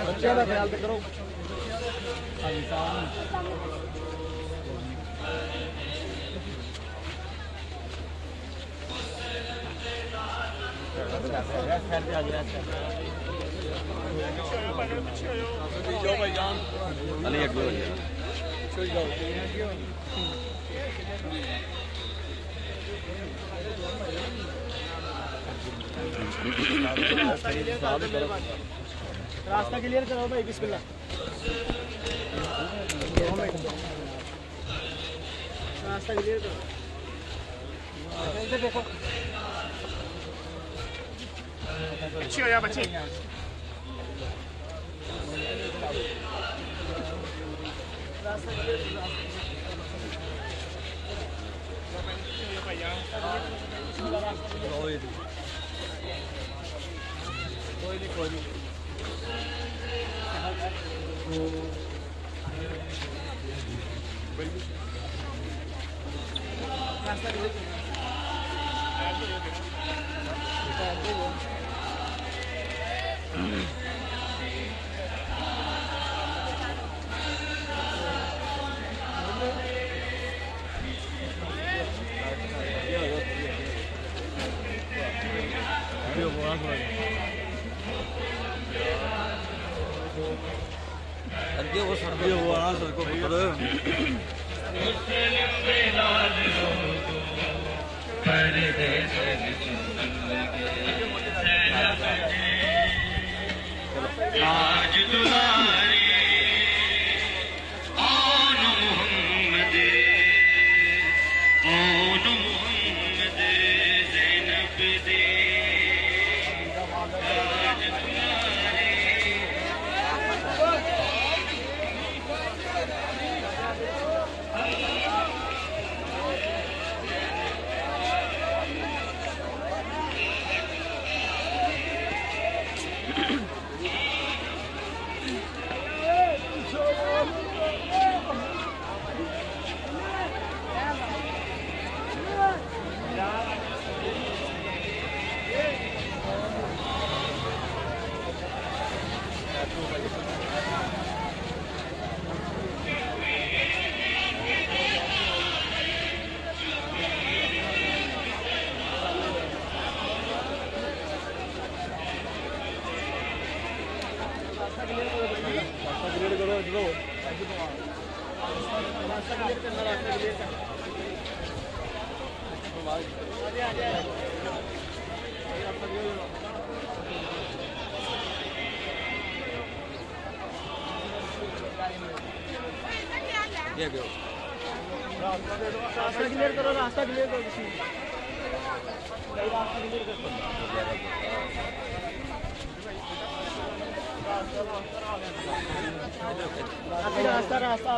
Speaker 3: بچے کا خیال کرو علی اکبر راستہ کلیئر کرو بھائی بسم اللہ راستہ کلیئر کرو دیکھو اچھی ہو یا بچی کوئی نہیں آج دلاری آن محمد زینب دے راستہ کلیئر کرو راستہ کلیئر کرو راستہ راستہ